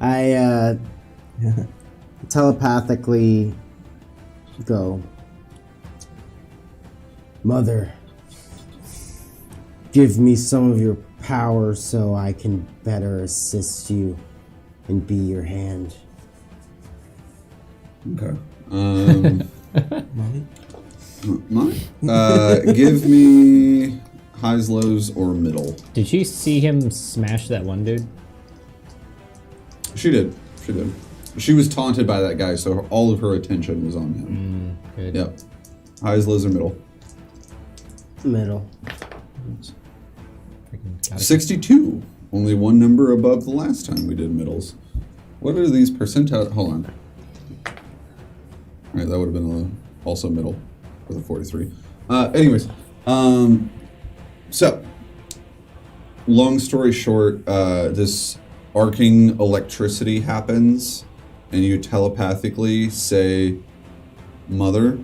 I telepathically go, Mother, give me some of your power so I can better assist you and be your hand. Okay. Mine? Give me highs, lows, or middle. Did she see him smash that one dude? She did. She did. She was taunted by that guy, so all of her attention was on him. Good. Yep. Highs, lows, or middle. Middle. Freaking gotta 62. Only one number above the last time we did middles. What are these percentile? Hold on. Alright, that would have been also middle for the 43. Anyways, so, long story short, this arcing electricity happens, and you telepathically say, Mother.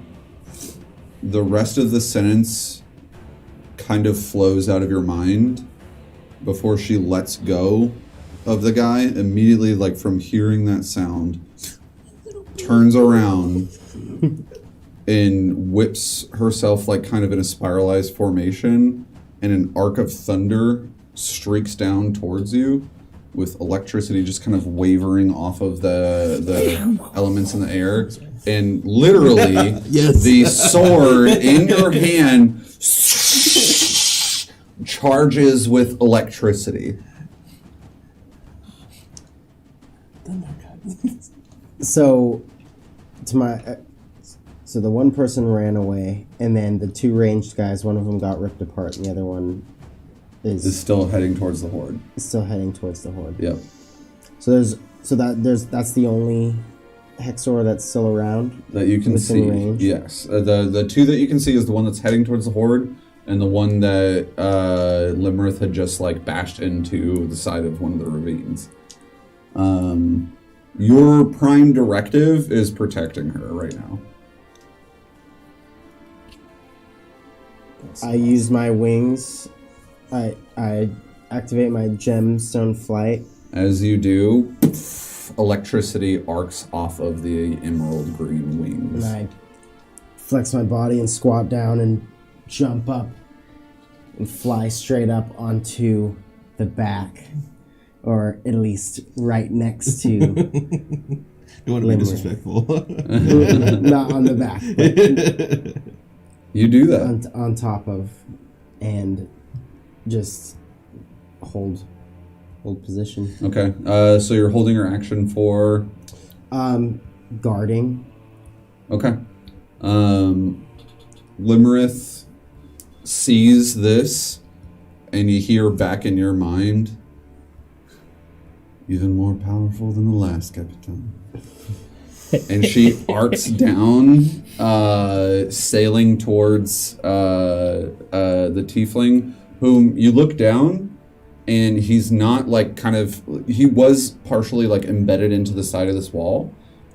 The rest of the sentence kind of flows out of your mind before she lets go of the guy. Immediately, like from hearing that sound, turns around and whips herself like kind of in a spiralized formation, and an arc of thunder streaks down towards you with electricity just kind of wavering off of the elements in the air. And literally, the sword in your hand charges with electricity. So, so the one person ran away, and then the two ranged guys, one of them got ripped apart, and the other one Is still heading towards the horde. still heading towards the horde. Yep. So that's the only Hexor that's still around That you can within see. range. Yes. The two that you can see is the one that's heading towards the horde, and the one that Limerith had just like bashed into the side of one of the ravines. Your prime directive is protecting her right now. I use my wings. I activate my gemstone flight. As you do, electricity arcs off of the emerald green wings. And I flex my body and squat down and jump up and fly straight up onto the back, or at least right next to. You want to be disrespectful. Not on the back, but You do that. on top of, and just hold position. Okay. So you're holding your action for. Guarding. Okay. Limerith sees this, and you hear back in your mind, even more powerful than the last Capitan. And she arcs down, sailing towards the tiefling, whom you look down, and he's not like he was partially like embedded into the side of this wall.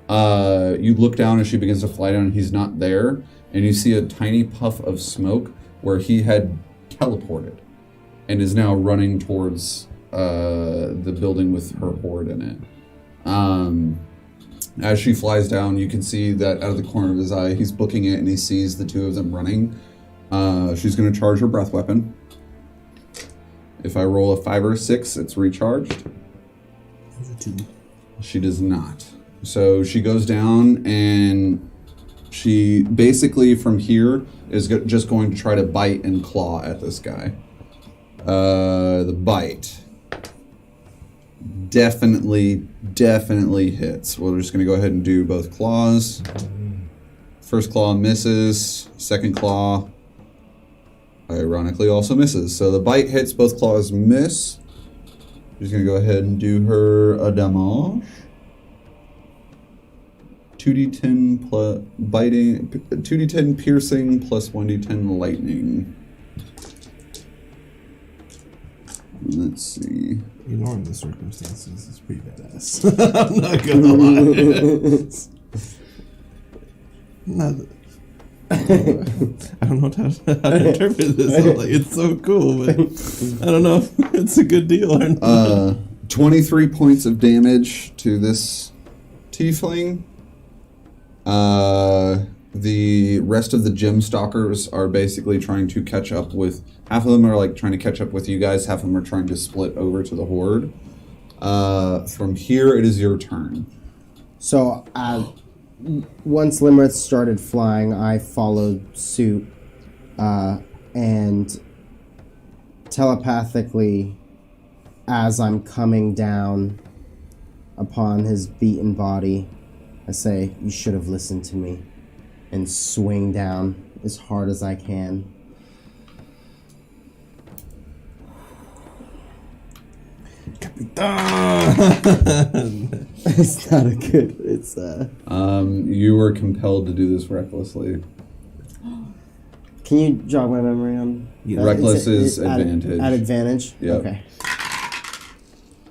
You look down as she begins to fly down, and he's not there, and you see a tiny puff of smoke where he had teleported and is now running towards the building with her horde in it. As she flies down, you can see that out of the corner of his eye, he's booking it, and he sees the two of them running. She's going to charge her breath weapon. If I roll a 5 or a 6, it's recharged. There's a 2. She does not. So she goes down, and she basically from here is just going to try to bite and claw at this guy. The bite definitely hits. We're just going to go ahead and do both claws. First claw misses. Second claw ironically also misses. So the bite hits, both claws miss. She's going to go ahead and do her a damage. 2d10 plus biting, 2d10 piercing plus 1d10 lightning. Let's see. Ignoring the circumstances is pretty badass. I'm not gonna lie. I don't know how to interpret this. I'm like, it's so cool, but I don't know if it's a good deal or not. 23 points of damage to this tiefling. The rest of the gem stalkers are basically trying to catch up with. Half of them are like trying to catch up with you guys. Half of them are trying to split over to the horde. From here, it is your turn. So, once Limerith started flying, I followed suit, and telepathically, as I'm coming down upon his beaten body, I say, "You should have listened to me," and swing down as hard as I can. It's not a good. It's You were compelled to do this recklessly. Can you jog my memory on? Reckless is advantage. At advantage. Yep. Okay.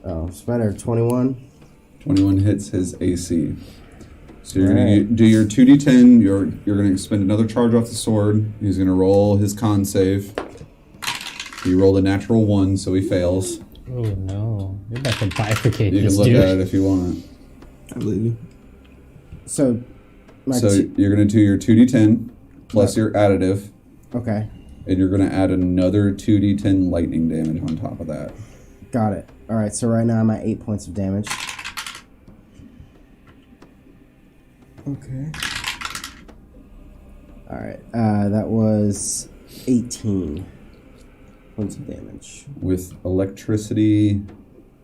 Oh, it's better. 21. 21 hits his AC. So you're gonna do your 2d10. You're gonna expend another charge off the sword. He's gonna roll his con save. He rolled a natural 1, so he fails. Oh no. You're about to bifurcate You this can look dude. at it if you want. I believe you. So, You're gonna do your 2d10 plus your additive, okay, and you're gonna add another 2d10 lightning damage on top of that. got it. All right. So right now I'm at 8 points of damage. Okay. All right. That was 18 points of damage. With electricity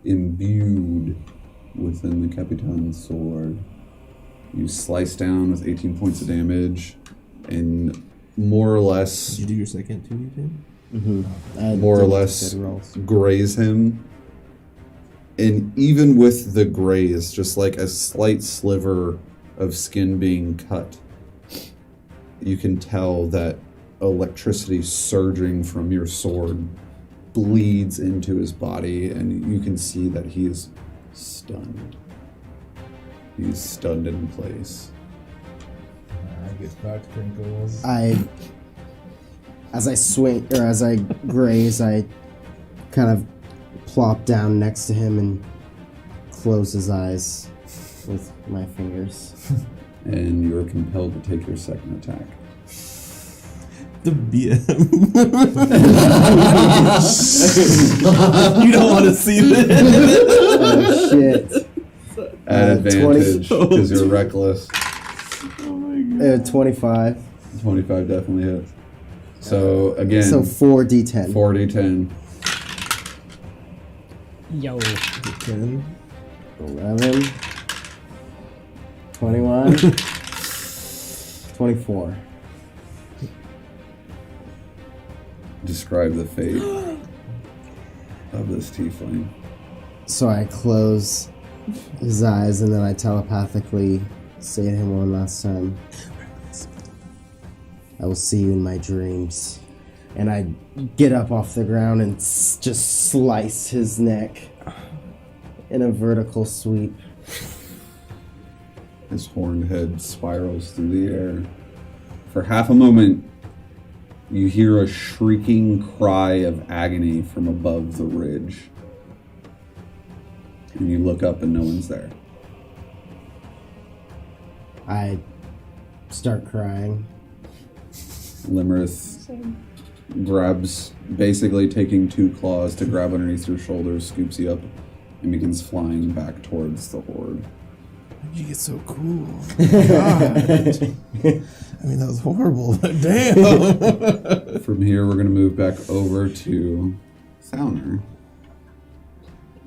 imbued within the Capitan's sword, you slice down with 18 points of damage, and more or less, Did you do your second 2d10? Mm-hmm. more or less graze him. And even with the graze, just like a slight sliver of skin being cut, you can tell that electricity surging from your sword bleeds into his body, and you can see that he is stunned. He's stunned in place. I get back to crinkles. As I swing, or as I graze, I kind of plop down next to him and close his eyes with my fingers. And you're compelled to take your second attack. The BM. You don't want to see this. Oh shit. At advantage 20. because you're reckless. 25. 25 definitely hits. So again, So 4d10. 4d10. Yo. 11. 21. 24. Describe the fate of this tiefling. So I close his eyes and then I telepathically say to him one last time, I will see you in my dreams. And I get up off the ground and just slice his neck in a vertical sweep. His horned head spirals through the air. For half a moment, you hear a shrieking cry of agony from above the ridge. And you look up and no one's there. I start crying. Limerith grabs, basically taking two claws to grab underneath your shoulders, scoops you up, and begins flying back towards the horde. You get so cool. God. I mean, that was horrible, but damn. From here, we're going to move back over to Thauner.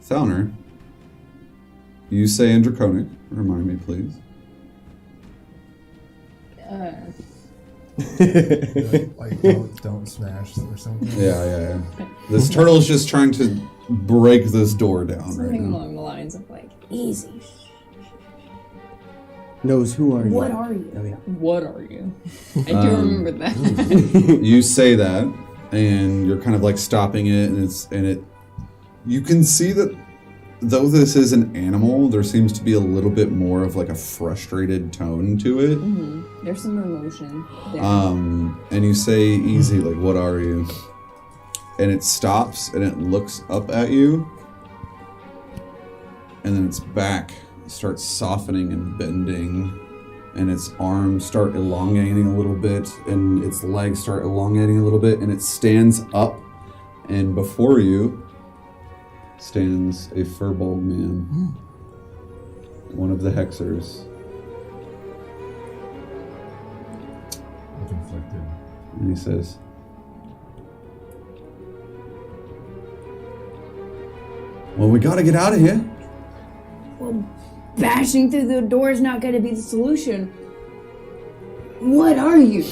Thauner, you say in Draconic. Remind me, please. Like don't smash or something. Yeah. This turtle's just trying to break this door down right Something now. along the lines of like, easy. Knows who are you? What are you? Oh, yeah. What are you? I do remember that. You say that, and you're kind of like stopping it, and you can see that though this is an animal, there seems to be a little bit more of like a frustrated tone to it. Mm-hmm. There's some emotion there. And you say easy, like, what are you? And it stops and it looks up at you, and then its back starts softening and bending, and its arms start elongating a little bit, and its legs start elongating a little bit, and it stands up, and before you stands a furbolg man, one of the hexers. I'm conflicted. And he says, well, we gotta get out of here. Well, bashing through the door is not going to be the solution. What are you?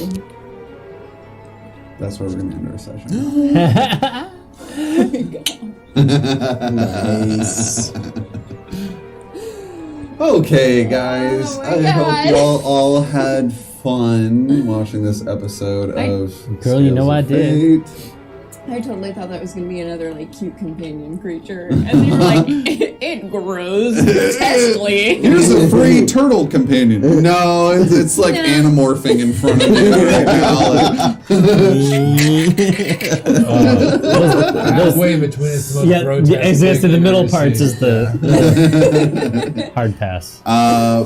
That's where we're gonna end our session. Nice. Okay, guys. Oh my I God. hope y'all all had fun watching this episode of Girl, you know Scales I of did. Fate. I totally thought that was going to be another like cute companion creature, and then you were like, it grows grotesquely. Here's a free turtle companion. No, it's like No. anamorphing in front of me right now. Like, Halfway between it's the most Yeah, grotesque exists in thing the you've middle ever parts seen. is the hard pass.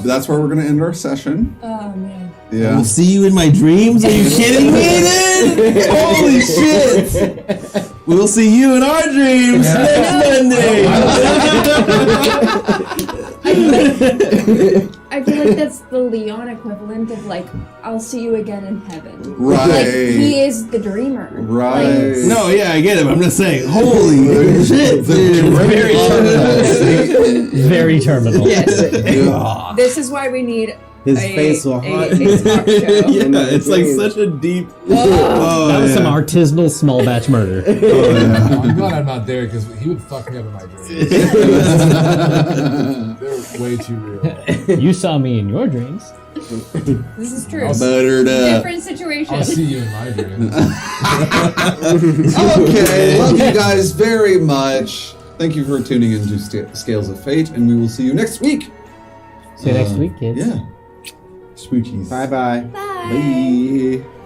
that's where we're gonna end our session. Oh man. Yeah. We'll see you in my dreams? Are you kidding me, dude? Holy shit! We'll see you in our dreams next Monday! I feel like that's the Leon equivalent of like, I'll see you again in heaven. Right. Like, he is the dreamer. Right. Like, No, yeah, I get it. I'm just saying, holy shit, dude. Very terminal. Very terminal. yes. This is why we need His face will haunt a talk show. Yeah, it's like such a deep. Oh, That was yeah. some artisanal small batch murder. I'm glad I'm not there because he would fuck me up in my dreams. They're way too real. You saw me in your dreams. This is true. Buttered up. Different situation. I'll see you in my dreams. Okay, love you guys very much. Thank you for tuning into Scales of Fate, and we will see you next week. See you next week, kids. Yeah. Spookies. Bye-bye. Bye. Bye.